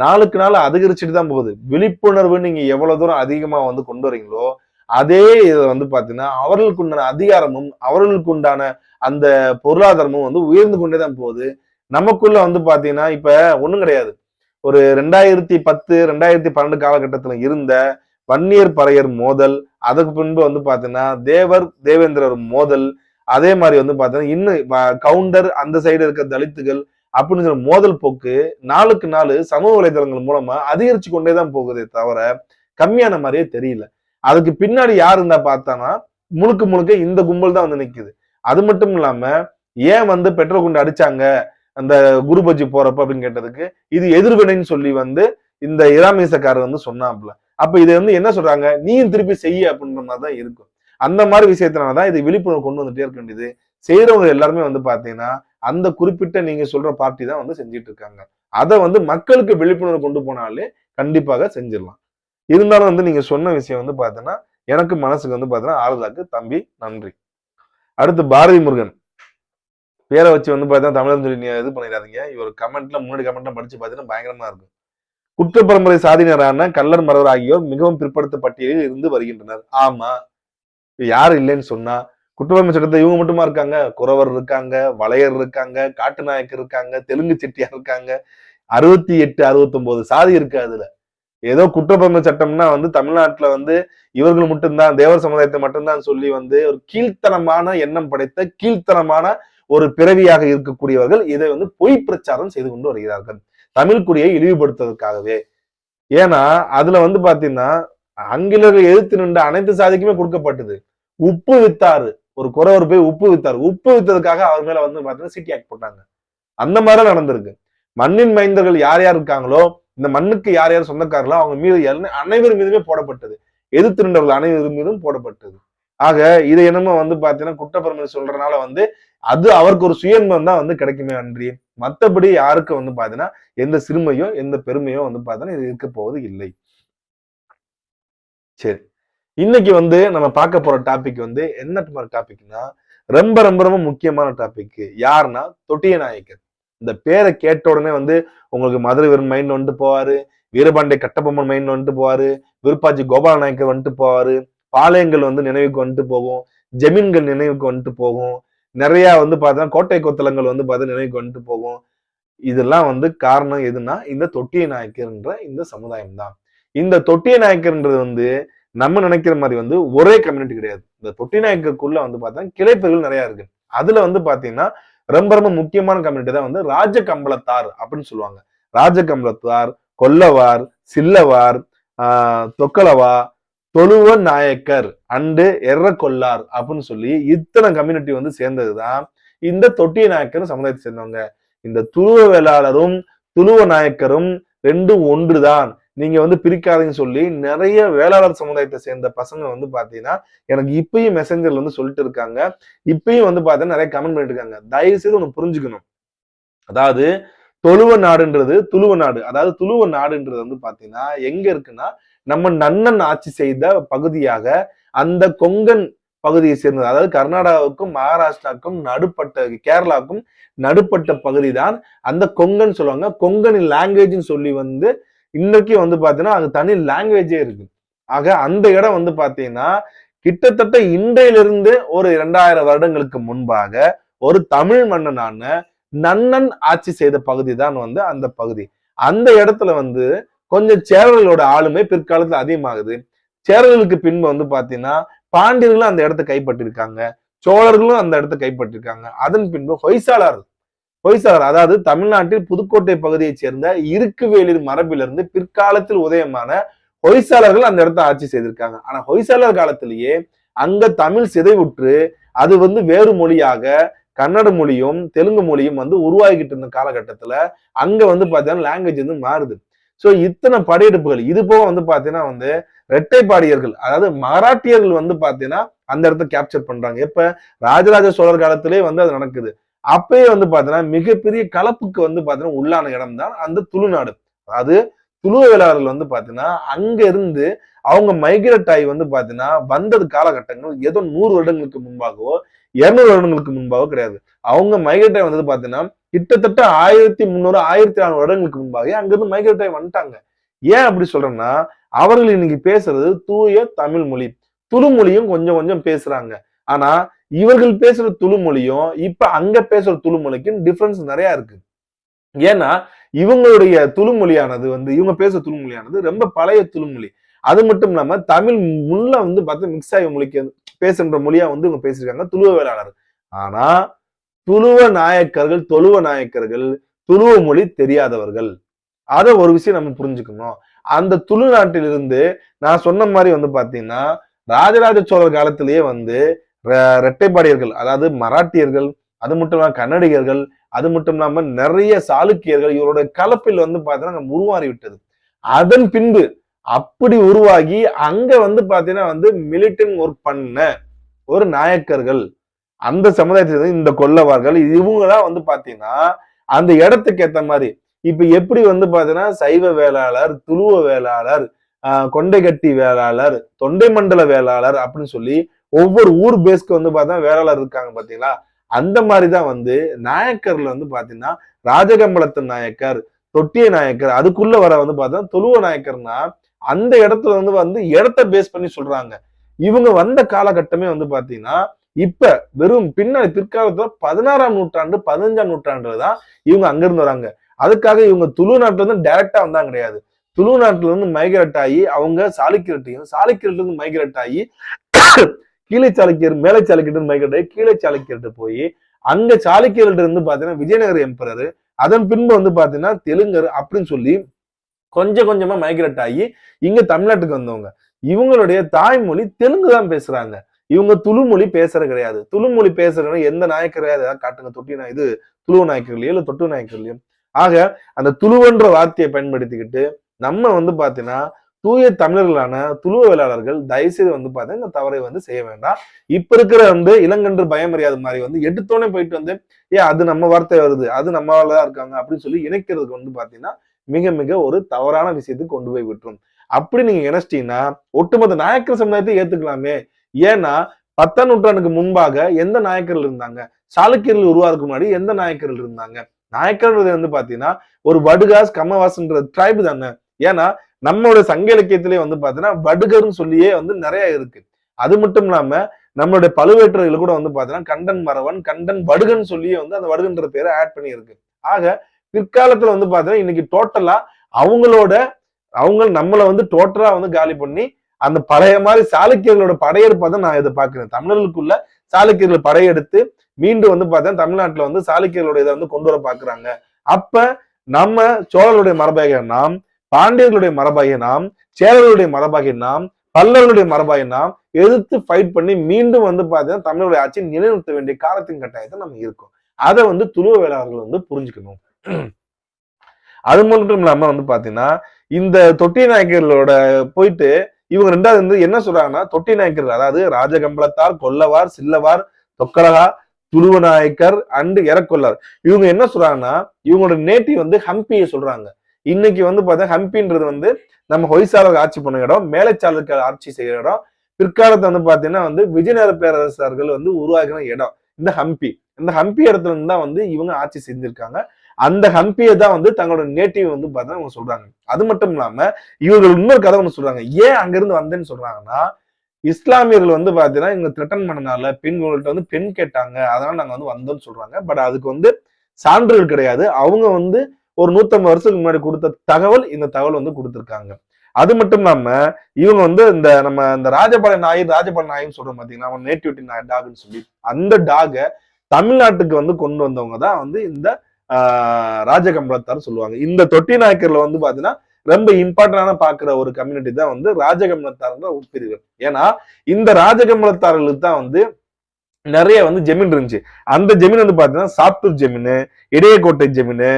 நாளுக்கு நாள் அதிகரிச்சுட்டு தான் போகுது. விழிப்புணர்வு நீங்க எவ்வளவு தூரம் அதிகமா கொண்டு வரீங்களோ அதே இதை பாத்தீங்கன்னா அவர்களுக்கு உண்டான அதிகாரமும் அவர்களுக்கு உண்டான அந்த பொருளாதாரமும் உயர்ந்து கொண்டேதான் போகுது. நமக்குள்ள பாத்தீங்கன்னா இப்ப ஒண்ணும் கிடையாது. ஒரு 2010 2012 காலகட்டத்துல இருந்த வன்னியர் பறையர் மோதல், அதுக்கு பின்பு பாத்தீங்கன்னா தேவர் தேவேந்திரர் மோதல், அதே மாதிரி பாத்தீங்கன்னா இன்னும் கவுண்டர் அந்த சைடு இருக்க தலித்துகள் அப்படிங்கிற மோதல் போக்கு நாளுக்கு நாள் சமூக வலைதளங்கள் மூலமா அதிகரிச்சு கொண்டேதான் போகுதே தவிர கம்மியான மாதிரியே தெரியல. அதுக்கு பின்னாடி யார் இருந்தா பார்த்தானா முழுக்க முழுக்க இந்த கும்பல் தான் நிக்குது. அது மட்டும் இல்லாம ஏன் பெட்ரோல் குண்டு அடிச்சாங்க அந்த குருபஜி போறப்ப அப்படின்னு கேட்டதுக்கு இது எதிர்வினைன்னு சொல்லி இந்த இராமேசக்காரர் சொன்னாப்புல. அப்ப இது என்ன சொல்றாங்க, நீயும் திருப்பி செய்ய அப்படின்ற மாதிரிதான் இருக்கும். அந்த மாதிரி விஷயத்தினாலதான் இது விழிப்புணர்வு கொண்டு வந்துட்டே இருக்க வேண்டியது. செய்யறவங்க எல்லாருமே பாத்தீங்கன்னா அந்த குறிப்பிட்ட நீங்க சொல்ற பார்ட்டி தான் செஞ்சிட்டு இருக்காங்க. அதை மக்களுக்கு விழிப்புணர்வு கொண்டு போனாலே கண்டிப்பாக செஞ்சிடலாம். இருந்தாலும் நீங்க சொன்ன விஷயம் பாத்தீங்கன்னா எனக்கு மனசுக்கு பாத்தீங்கன்னா ஆறுதலாக்கு தம்பி, நன்றி. அடுத்து பாரதி முருகன் பேரை வச்சு பாத்தீங்கன்னா தமிழர் சொல்லி இது பண்ணிடாதீங்க. இவர் கமெண்ட்ல முன்னாடி கமெண்ட்ல படிச்சு பாத்தீங்கன்னா பயங்கரமா இருக்கும். குற்ற பரம்பரை சாதியினரான கள்ளர் மரவர் ஆகியோர் மிகவும் பிற்படுத்த பட்டியலில் இருந்து வருகின்றனர். ஆமா, யாரு இல்லைன்னு சொன்னா குற்றப்பரம்பரை சட்டத்தை இவங்க மட்டுமா இருக்காங்க? குறவர் இருக்காங்க, வளையர் இருக்காங்க, காட்டுநாயக்கர் இருக்காங்க, தெலுங்கு செட்டியார் இருக்காங்க. 68 69 சாதி இருக்கு. அதுல ஏதோ குற்றப்பரம்பரை சட்டம்னா தமிழ்நாட்டுல இவர்கள் மட்டும்தான் தேவர் சமுதாயத்தை மட்டும்தான் சொல்லி ஒரு கீழ்த்தனமான எண்ணம் படைத்த கீழ்த்தனமான ஒரு பிறவியாக இருக்கக்கூடியவர்கள் இதை வந்து பொய் பிரச்சாரம் செய்து கொண்டு வருகிறார்கள், தமிழ் குடியை இழிவுபடுத்துவதற்காகவே. ஏன்னா அதுல வந்து பாத்தீங்கன்னா ஆங்கிலேயர்கள் எதிர்த்து நின்ற அனைத்து சாதிக்குமே கொடுக்கப்பட்டது. உப்பு வித்தாரு, ஒரு குறவர் போய் உப்பு வித்தாரு, உப்பு வித்ததுக்காக அவர் மேல வந்து பாத்தீங்கன்னா சிட்டி ஆக்ட் போட்டாங்க. அந்த மாதிரி நடந்திருக்கு. மண்ணின் மைந்தர்கள் யார் யார் இருக்காங்களோ, இந்த மண்ணுக்கு யார் யார் சொந்தக்காரர்களோ அவங்க மீது அனைவர் மீதுமே போடப்பட்டது, எதிர்த்து நின்றவர்கள் அனைவர் மீதும் போடப்பட்டது. ஆக இதை என்னமோ வந்து பாத்தீங்கன்னா குற்றப்பெருமை சொல்றதுனால வந்து அது அவருக்கு ஒரு சுயன்பம் தான் வந்து கிடைக்குமே அன்றி மத்தபடி யாருக்கும் வந்து பாத்தீங்கன்னா எந்த சிறுமையோ எந்த பெருமையோ வந்து பாத்தீங்கன்னா இது இருக்க போவது இல்லை. சரி, இன்னைக்கு வந்து நம்ம பார்க்க போற டாபிக் வந்து என்ன டாபிக்னா ரொம்ப ரொம்ப ரொம்ப முக்கியமான டாபிக். யாருன்னா தொட்டிய நாயக்கர். இந்த பேரை கேட்ட உடனே வந்து உங்களுக்கு மதுரை வீரன் மைண்ட் வந்துட்டு போவாரு, வீரபாண்டிய கட்டபொம்மன் மைண்ட் வந்துட்டு போவாரு, விருப்பாச்சி கோபால நாயக்கர் வந்துட்டு போவாரு, பாளையங்கள் வந்து நினைவுக்கு வந்துட்டு போகும், ஜமீன்கள் நினைவுக்கு வந்துட்டு போகும், நிறைய வந்து பாத்தீங்கன்னா கோட்டை கொத்தளங்கள் வந்து பாத்தீங்கன்னா நினைவுக்கு வந்துட்டு போகும். இதெல்லாம் வந்து காரணம் எதுனா இந்த தொட்டிய நாயக்கர்ன்ற இந்த சமுதாயம் தான். இந்த தொட்டிய நாயக்கர்ன்றது வந்து நம்ம நினைக்கிற மாதிரி வந்து ஒரே கம்யூனிட்டி கிடையாது. இந்த தொட்டி நாயக்கருக்குள்ள வந்து பார்த்தா கிளைப்பிரிவுகள் நிறைய இருக்கு. அதுல வந்து பாத்தீங்கன்னா ரொம்ப ரொம்ப முக்கியமான கம்யூனிட்டி தான் வந்து ராஜ கம்பளத்தார் அப்படின்னு சொல்லுவாங்க. ராஜ கம்பளத்தார், கொல்லவார், சில்லவார், தொக்கலவா, தொழுவ நாயக்கர் அண்டு எர்ர கொல்லார் அப்படின்னு சொல்லி இத்தனை கம்யூனிட்டி வந்து சேர்ந்ததுதான் இந்த தொட்டிய நாயக்கர் சமுதாயத்தை சேர்ந்தவங்க. இந்த துளுவ வேளாளரும் துளுவ நாயக்கரும் ரெண்டும் ஒன்றுதான், நீங்க வந்து பிரிக்காதீங்கன்னு சொல்லி நிறைய வேளாளர் சமுதாயத்தை சேர்ந்த பசங்க வந்து பாத்தீங்கன்னா எனக்கு இப்பயும் மெசஞ்சர்ல வந்து சொல்லிட்டு இருக்காங்க. இப்பயும் வந்து பாத்தீங்கன்னா நிறைய கமெண்ட் பண்ணிட்டு இருக்காங்க. தயவு செய்து ஒண்ணு புரிஞ்சுக்கணும். அதாவது தொழுவ நாடுன்றது துளுவ நாடு, அதாவது துளுவ நாடுன்றது வந்து பாத்தீங்கன்னா எங்க இருக்குன்னா நம்ம நன்னன் ஆட்சி செய்த பகுதியாக அந்த கொங்கன் பகுதியை சேர்ந்தது, அதாவது கர்நாடகாவுக்கும் மகாராஷ்டிராவுக்கும் நடுப்பட்ட கேரளாவுக்கும் நடுப்பட்ட பகுதி தான் அந்த கொங்கன் சொல்லுவாங்க. கொங்கனி லாங்குவேஜ்னு சொல்லி வந்து இன்னைக்கு வந்து பாத்தீங்கன்னா அது தனி லாங்குவேஜே இருக்கு. ஆக அந்த இடம் வந்து பாத்தீங்கன்னா கிட்டத்தட்ட இன்றையிலிருந்து ஒரு 2000 வருடங்களுக்கு முன்பாக ஒரு தமிழ் மன்னனான நன்னன் ஆட்சி செய்த பகுதி தான் வந்து அந்த பகுதி. அந்த இடத்துல வந்து கொஞ்சம் சேரர்களோட ஆளுமை பிற்காலத்துல அதிகமாகுது. சேரர்களுக்கு பின்பு வந்து பாத்தீங்கன்னா பாண்டியர்களும் அந்த இடத்தை கைப்பற்றிருக்காங்க, சோழர்களும் அந்த இடத்தை கைப்பற்றிருக்காங்க. அதன் பின்பு ஹொய்சாளர், அதாவது தமிழ்நாட்டில் புதுக்கோட்டை பகுதியைச் சேர்ந்த இருக்குவேலின் மரபிலிருந்து பிற்காலத்தில் உதயமான ஹொய்சாளர்கள் அந்த இடத்தை ஆட்சி செய்திருக்காங்க. ஆனா ஹொய்சாளர் காலத்திலேயே அங்க தமிழ் சிதைவுற்று அது வந்து வேறு மொழியாக கன்னட மொழியும் தெலுங்கு மொழியும் வந்து உருவாகிட்டு இருந்த காலகட்டத்துல அங்க வந்து பாத்தீங்கன்னா லாங்குவேஜ் வந்து மாறுது. சோ இத்தனை படையெடுப்புகள் இது போக வந்து பாத்தீங்கன்னா வந்து இரட்டைப்பாடியர்கள், அதாவது மராட்டியர்கள் வந்து பாத்தீங்கன்னா அந்த இடத்த கேப்சர் பண்றாங்க. எப்ப ராஜராஜ சோழர் காலத்திலேயே வந்து அது நடக்குது. அப்பயே வந்து பாத்தீங்கன்னா மிகப்பெரிய கலப்புக்கு வந்து பாத்தீங்கன்னா உள்ளான இடம் தான் அந்த துளுநாடு. அது துளுவ வேளாளர்கள் வந்து பாத்தீங்கன்னா அங்க இருந்து அவங்க மைக்ரேட் ஆகி வந்து பாத்தீங்கன்னா வந்தது காலகட்டங்கள் ஏதோ 100 வருடங்களுக்கு முன்பாகவோ 200 வருடங்களுக்கு முன்பாகவோ கிடையாது. அவங்க மைக்ரேட் ஆகி வந்தது பாத்தீங்கன்னா கிட்டத்தட்ட 1300 1400 வருடங்களுக்கு முன்பாக அங்கிருந்து மைக்ரேட் ஆகி வந்துட்டாங்க. ஏன் அப்படி சொல்றேன்னா அவர்கள் இன்னைக்கு பேசுறது தூய தமிழ் மொழி, துளு மொழியும் கொஞ்சம் கொஞ்சம் பேசுறாங்க. ஆனா இவர்கள் பேசுற துளு மொழியும் இப்ப அங்க பேசுற துளு மொழிக்கும் டிஃபரன்ஸ் நிறைய இருக்கு. ஏன்னா இவங்களுடைய துளு மொழியானது வந்து இவங்க பேசுற துளு மொழியானது ரொம்ப பழைய துளு மொழி. அது மட்டும் இல்லாம தமிழ் முள்ள வந்து பார்த்தா மிக்ஸ் ஆகி மொழிக்கு பேசுகின்ற மொழியா வந்து இவங்க பேசியிருக்காங்க துளுவ வேளாளர். ஆனா தொழுவ நாயக்கர்கள் துளுவ மொழி தெரியாதவர்கள். அத ஒரு விஷயம் நம்ம புரிஞ்சுக்கணும். அந்த துளு நாட்டிலிருந்து நான் சொன்ன மாதிரி வந்து பாத்தீங்கன்னா ராஜராஜ சோழர் காலத்திலேயே வந்து இரட்டைப்பாடியர்கள், அதாவது மராட்டியர்கள், அது மட்டும் இல்லாம கன்னடிகர்கள், அது மட்டும் இல்லாம நிறைய சாளுக்கியர்கள் இவரோட கலப்பில் வந்து பாத்தீங்கன்னா உருவாறி விட்டது. அதன் பின்பு அப்படி உருவாகி அங்க வந்து பாத்தீங்கன்னா வந்து மிலிட்டன் ஒர்க் பண்ண ஒரு நாயக்கர்கள், அந்த சமுதாயத்துல இந்த கொல்லவார்கள் இவங்கதான் வந்து பாத்தீங்கன்னா அந்த இடத்துக்கு ஏத்த மாதிரி இப்ப எப்படி வந்து பாத்தீங்கன்னா சைவ வேளாளர், துளுவ வேளாளர், கொண்டைகட்டி வேளாளர், தொண்டை மண்டல வேளாளர் அப்படின்னு சொல்லி ஒவ்வொரு ஊர் பேஸ்க்கு வந்து பார்த்தா வேளாளர் இருக்காங்க பாத்தீங்களா. அந்த மாதிரிதான் வந்து நாயக்கர்ல வந்து பாத்தீங்கன்னா ராஜகம்பளத்து நாயக்கர், தொட்டிய நாயக்கர், அதுக்குள்ள வர வந்து பார்த்தா தொழுவ நாயக்கர்னா அந்த இடத்துல வந்து இடத்த பேஸ் பண்ணி சொல்றாங்க. இவங்க வந்த காலகட்டமே வந்து பாத்தீங்கன்னா இப்ப வெறும் பின்னாடி பிற்காலத்துல 16ஆம் நூற்றாண்டு 15ஆம் நூற்றாண்டுலதான் இவங்க அங்கிருந்து வராங்க. அதுக்காக இவங்க துளு நாட்டுல இருந்து டைரக்டா வந்தாங்க கிடையாது. துளு நாட்டுல இருந்து மைக்ரேட் ஆகி அவங்க சாளுக்கியர்ல இருந்து மைக்ரேட் ஆகி கீழே சாளுக்கியர் மேலை சாளுக்கியர் மைக்ரேட் ஆகி கீழே சாளுக்கியர்கிட்ட போய் அங்க சாளுக்கியர்கள்ட்ட இருந்து பாத்தீங்கன்னா விஜயநகர எம்பரர், அதன் பின்பு வந்து பாத்தீங்கன்னா தெலுங்கர் அப்படின்னு சொல்லி கொஞ்சம் கொஞ்சமா மைக்ரேட் ஆகி இங்க தமிழ்நாட்டுக்கு வந்தவங்க. இவங்களுடைய தாய்மொழி தெலுங்கு தான் பேசுறாங்க. இவங்க துளு மொழி பேசுறது கிடையாது. துளு மொழி பேசுறவங்க எந்த நாயக்கரையாவது ஏதாவது காட்டுங்க, இது துளுவ நாயக்கர்லயோ இல்ல தொட்டு நாயக்கர்லயோ. ஆக அந்த துளுவன்ற வார்த்தையை பயன்படுத்திக்கிட்டு நம்ம வந்து பாத்தீங்கன்னா தூய தமிழர்களான துளுவ வேளாளர்கள் தயவுசெய்து வந்து பாத்தீங்கன்னா இந்த தவறை வந்து செய்ய வேண்டாம். இப்ப இருக்கிற வந்து இளங்கன்று பயமறியாத மாதிரி வந்து எடுத்தோடனே போயிட்டு வந்து அது நம்ம வார்த்தை வருது, அது நம்மளாலதான் இருக்காங்க அப்படின்னு சொல்லி இணைக்கிறதுக்கு வந்து பாத்தீங்கன்னா மிக மிக ஒரு தவறான விஷயத்துக்கு கொண்டு போய் விட்டுரும். அப்படி நீங்க இணைச்சிட்டீங்கன்னா ஒட்டுமொத்த நாயக்கர் சமுதாயத்தை ஏத்துக்கலாமே. ஏன்னா 10ஆம் நூற்றாண்டுக்கு முன்பாக எந்த நாயக்கர்கள் இருந்தாங்க? சாளுக்கியர்கள் உருவாக்கு முன்னாடி எந்த நாயக்கர்கள் இருந்தாங்க? நாயக்கர்ன்றது வந்து பாத்தீங்கன்னா ஒரு வடுகாஸ் கம்மவாஸ்ன்ற ட்ரைபு தானே. ஏன்னா நம்மளோட சங்க இலக்கியத்திலே வந்து பாத்தீங்கன்னா வடுகர்னு சொல்லியே வந்து நிறைய இருக்கு. அது மட்டும் இல்லாம நம்மளுடைய பழுவேற்றர்கள் கூட வந்து பாத்தீங்கன்னா கண்டன் மறவன், கண்டன் வடுகன் சொல்லியே வந்து அந்த வடுகன்ற பேரை ஆட் பண்ணி இருக்கு. ஆக பிற்காலத்துல வந்து பாத்தீங்கன்னா இன்னைக்கு டோட்டலா அவங்க நம்மளை வந்து டோட்டலா வந்து காலி பண்ணி அந்த பழைய மாதிரி சாளுக்கியர்களோட படையெடுப்பை தான் நான் இதை பாக்குறேன். தமிழர்களுக்குள்ள சாளுக்கியர்கள் படையெடுத்து மீண்டும் வந்து பார்த்தா தமிழ்நாட்டுல வந்து சாளுக்கியர்களோட இதை வந்து கொண்டு வர பாக்குறாங்க. அப்ப நம்ம சோழர்களுடைய மரபாகிய நாம், பாண்டியர்களுடைய மரபாகிய நாம், சேரர்களுடைய மரபாகிய நாம், பல்லவர்களுடைய மரபாகிய நாம் எதிர்த்து ஃபைட் பண்ணி மீண்டும் வந்து பாத்தீங்கன்னா தமிழருடைய ஆட்சியை நிலைநிறுத்த வேண்டிய காலத்தின் கட்டாயத்தை நம்ம இருக்கோம். அதை வந்து துளுவ வேளாளர்கள் வந்து புரிஞ்சுக்கணும். அது மட்டும் இல்லாம வந்து பாத்தீங்கன்னா இந்த தொட்டி நாயக்கர்களோட போயிட்டு இவங்க ரெண்டாவது வந்து என்ன சொல்றாங்கன்னா தொட்டி நாயக்கர்கள், அதாவது ராஜகம்பளத்தார், கொல்லவார், சில்லவார், தொக்கலகா, துளுவ நாயக்கர் அண்ட் எரக்கொல்லார், இவங்க என்ன சொல்றாங்கன்னா இவங்களோட நேட்டிவ் வந்து ஹம்பியை சொல்றாங்க. இன்னைக்கு வந்து பார்த்தா ஹம்பின்றது வந்து நம்ம ஹொய்சாளர் ஆட்சி பண்ண இடம், மேலைச்சாளர்கள் ஆட்சி செய்யற இடம். பிற்காலத்தை வந்து பாத்தீங்கன்னா வந்து விஜயநகர பேரரசர்கள் வந்து உருவாக்கின இடம் இந்த ஹம்பி. இந்த ஹம்பி இடத்துல இருந்து தான் வந்து இவங்க ஆட்சி செஞ்சிருக்காங்க. அந்த ஹம்பியை தான் வந்து தங்களோட நேட்டிவ் வந்து பார்த்தா அவங்க சொல்றாங்க. அது மட்டும் இல்லாம இவர்கள் இன்னொரு கதை ஒண்ணு சொல்றாங்க. ஏன் அங்கிருந்து வந்தேன்னு சொல்றாங்கன்னா, இஸ்லாமியர்கள் வந்து பாத்தீங்கன்னா இவங்க த்ரெட்டன் பண்ணனால பெண்கள்கிட்ட வந்து பெண் கேட்டாங்க, அதனால நாங்க வந்து வந்தோம்னு சொல்றாங்க. பட் அதுக்கு வந்து சான்றுகள் கிடையாது. அவங்க வந்து ஒரு 150 வருஷத்துக்கு முன்னாடி கொடுத்த தகவல் இந்த தகவல் வந்து கொடுத்திருக்காங்க. அது மட்டும் இல்லாம இவங்க வந்து இந்த ராஜபாளைய நாயின்னு சொல்றோம் பாத்தீங்கன்னா, அவங்க நேட்டிவிட்டி டாக்னு சொல்லி அந்த டாகை தமிழ்நாட்டுக்கு வந்து கொண்டு வந்தவங்க தான் வந்து இந்த ராஜகம்பளத்தார் சொல்லுவாங்க. இந்த தொட்டி நாயக்கர்ல வந்து பாத்தீங்கன்னா ரொம்ப இம்பார்ட்டன்டான பாக்குற ஒரு கம்யூனிட்டி தான் வந்து ராஜகம்பளத்தார்ன்ற உட்பிரிவு. ஏன்னா இந்த ராஜகம்பளத்தார்களுக்கு தான் வந்து நிறைய வந்து ஜெமீன் இருந்துச்சு. அந்த ஜெமீன் வந்து பாத்தீங்கன்னா சாத்தூர் ஜெமீனு, இடையக்கோட்டை ஜெமீனு,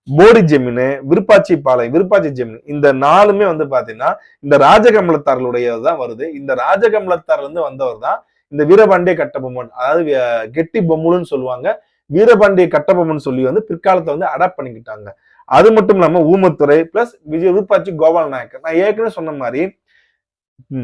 போடி ஜெமீனு, விருப்பாச்சி ஜெமீன், இந்த 4மே வந்து பாத்தீங்கன்னா இந்த ராஜகம்பளத்தார்களுடையதான் வருது. இந்த ராஜகம்பளத்தார்ல இருந்து வந்தவர் தான் இந்த வீரபாண்டிய கட்டபொம்மன், அதாவது கெட்டி பொம்முலுன்னு சொல்லுவாங்க. வீரபாண்டிய கட்டபொம்மன் சொல்லி வந்து பிற்காலத்தை வந்து அடாப்ட் பண்ணிக்கிட்டாங்க. அது மட்டும் இல்லாம ஊமத்துறை பிளஸ் விருப்பாச்சி கோபால் நாயக்கர். நான் ஏற்கனவே சொன்ன மாதிரி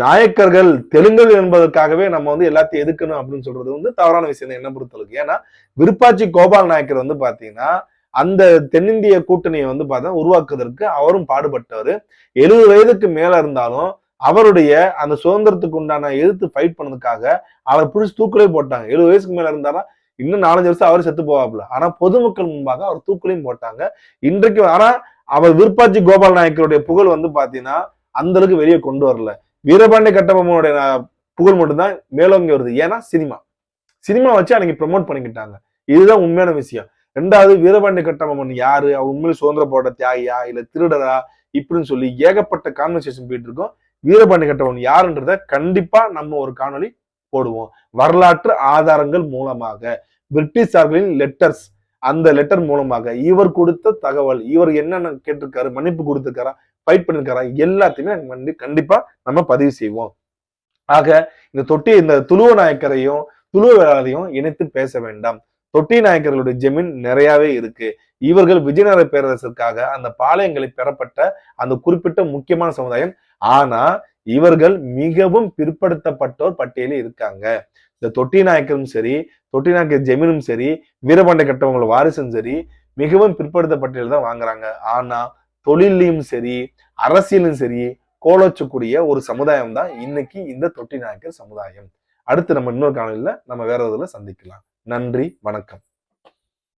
நாயக்கர்கள் தெலுங்கர்கள் என்பதற்காகவே நம்ம வந்து எல்லாத்தையும் எதுக்கணும் அப்படின்னு சொல்றது வந்து தவறான விஷயம் என்ன பொறுத்தளவுக்கு. ஏன்னா விருப்பாச்சி கோபால் நாயக்கர் வந்து பாத்தீங்கன்னா அந்த தென்னிந்திய கூட்டணியை வந்து பார்த்தா உருவாக்குவதற்கு அவரும் பாடுபட்டவர். 70 வயதுக்கு மேல இருந்தாலும் அவருடைய அந்த சுதந்திரத்துக்கு உண்டான எதிர்த்து ஃபைட் பண்ணதுக்காக அவர் பிடிச்சி தூக்கிலே போட்டாங்க. 70 வயசுக்கு மேல இருந்தாலும் இன்னும் 4-5 வருஷம் அவரு செத்து போவாப்புல. ஆனா பொதுமக்கள் முன்பாக அவர் தூக்கிலையும் போட்டாங்க. இன்றைக்கு ஆனா அவர் விருப்பாச்சி கோபால் நாயக்கருடைய புகழ் வந்து பாத்தீங்கன்னா அந்த அளவுக்கு வெளியே கொண்டு வரல. வீரபாண்டிய கட்டபொம்மனுடைய புகழ் மட்டும்தான் மேலோங்கி வருது. ஏன்னா சினிமா வச்சு அன்னைக்கு ப்ரமோட் பண்ணிக்கிட்டாங்க. இதுதான் உண்மையான விஷயம். 2வது வீரபாண்டிய கட்டபொம்மன் யாரு, அவர் உண்மையில சுதந்திர போராட்ட தியாகியா இல்ல திருடரா இப்படின்னு சொல்லி ஏகப்பட்ட கான்வர்சேஷன் போயிட்டு இருக்கோம். வீரபாண்டிய கட்டபொம்மன் யாருன்றத கண்டிப்பா நம்ம ஒரு காணொலி போடுவோம். வரலாற்று ஆதாரங்கள் மூலமாக, பிரிட்டிஷார்களின் லெட்டர்ஸ், அந்த லெட்டர் மூலமாக இவர் கொடுத்த தகவல், இவர் என்னென்ன கேட்டிருக்காரு, மன்னிப்பு கொடுத்திருக்காரா, ஃபைட் பண்ணிருக்காரா, எல்லாத்தையுமே கண்டிப்பா நம்ம பதிவு செய்வோம். ஆக இந்த துளுவ நாயக்கரையும் துளுவ வேளாளையும் இணைத்து பேச வேண்டாம். தொட்டி நாயக்கர்களுடைய ஜெமீன் நிறையவே இருக்கு. இவர்கள் விஜயநகர பேரரசிற்காக அந்த பாளையங்களை பெறப்பட்ட அந்த குறிப்பிட்ட முக்கியமான சமுதாயம். ஆனா இவர்கள் மிகவும் பிற்படுத்தப்பட்டோர் பட்டியலில் இருக்காங்க. இந்த தொட்டி நாயக்கரும் சரி, தொட்டி நாயக்கர் ஜெமீனும் சரி, வீரபாண்டிய கட்டபொம்மன் வாரிசும் சரி, மிகவும் பிற்படுத்தப்பட்டியல் தான் வாங்குறாங்க. ஆனா தொழிலையும் சரி, அரசியலும் சரி கோலோச்சக்கூடிய ஒரு சமுதாயம் தான் இன்னைக்கு இந்த தொட்டி நாயக்கர் சமுதாயம். அடுத்து நம்ம இன்னொரு காணொலியில நம்ம வேற இதுல சந்திக்கலாம். நன்றி, வணக்கம்.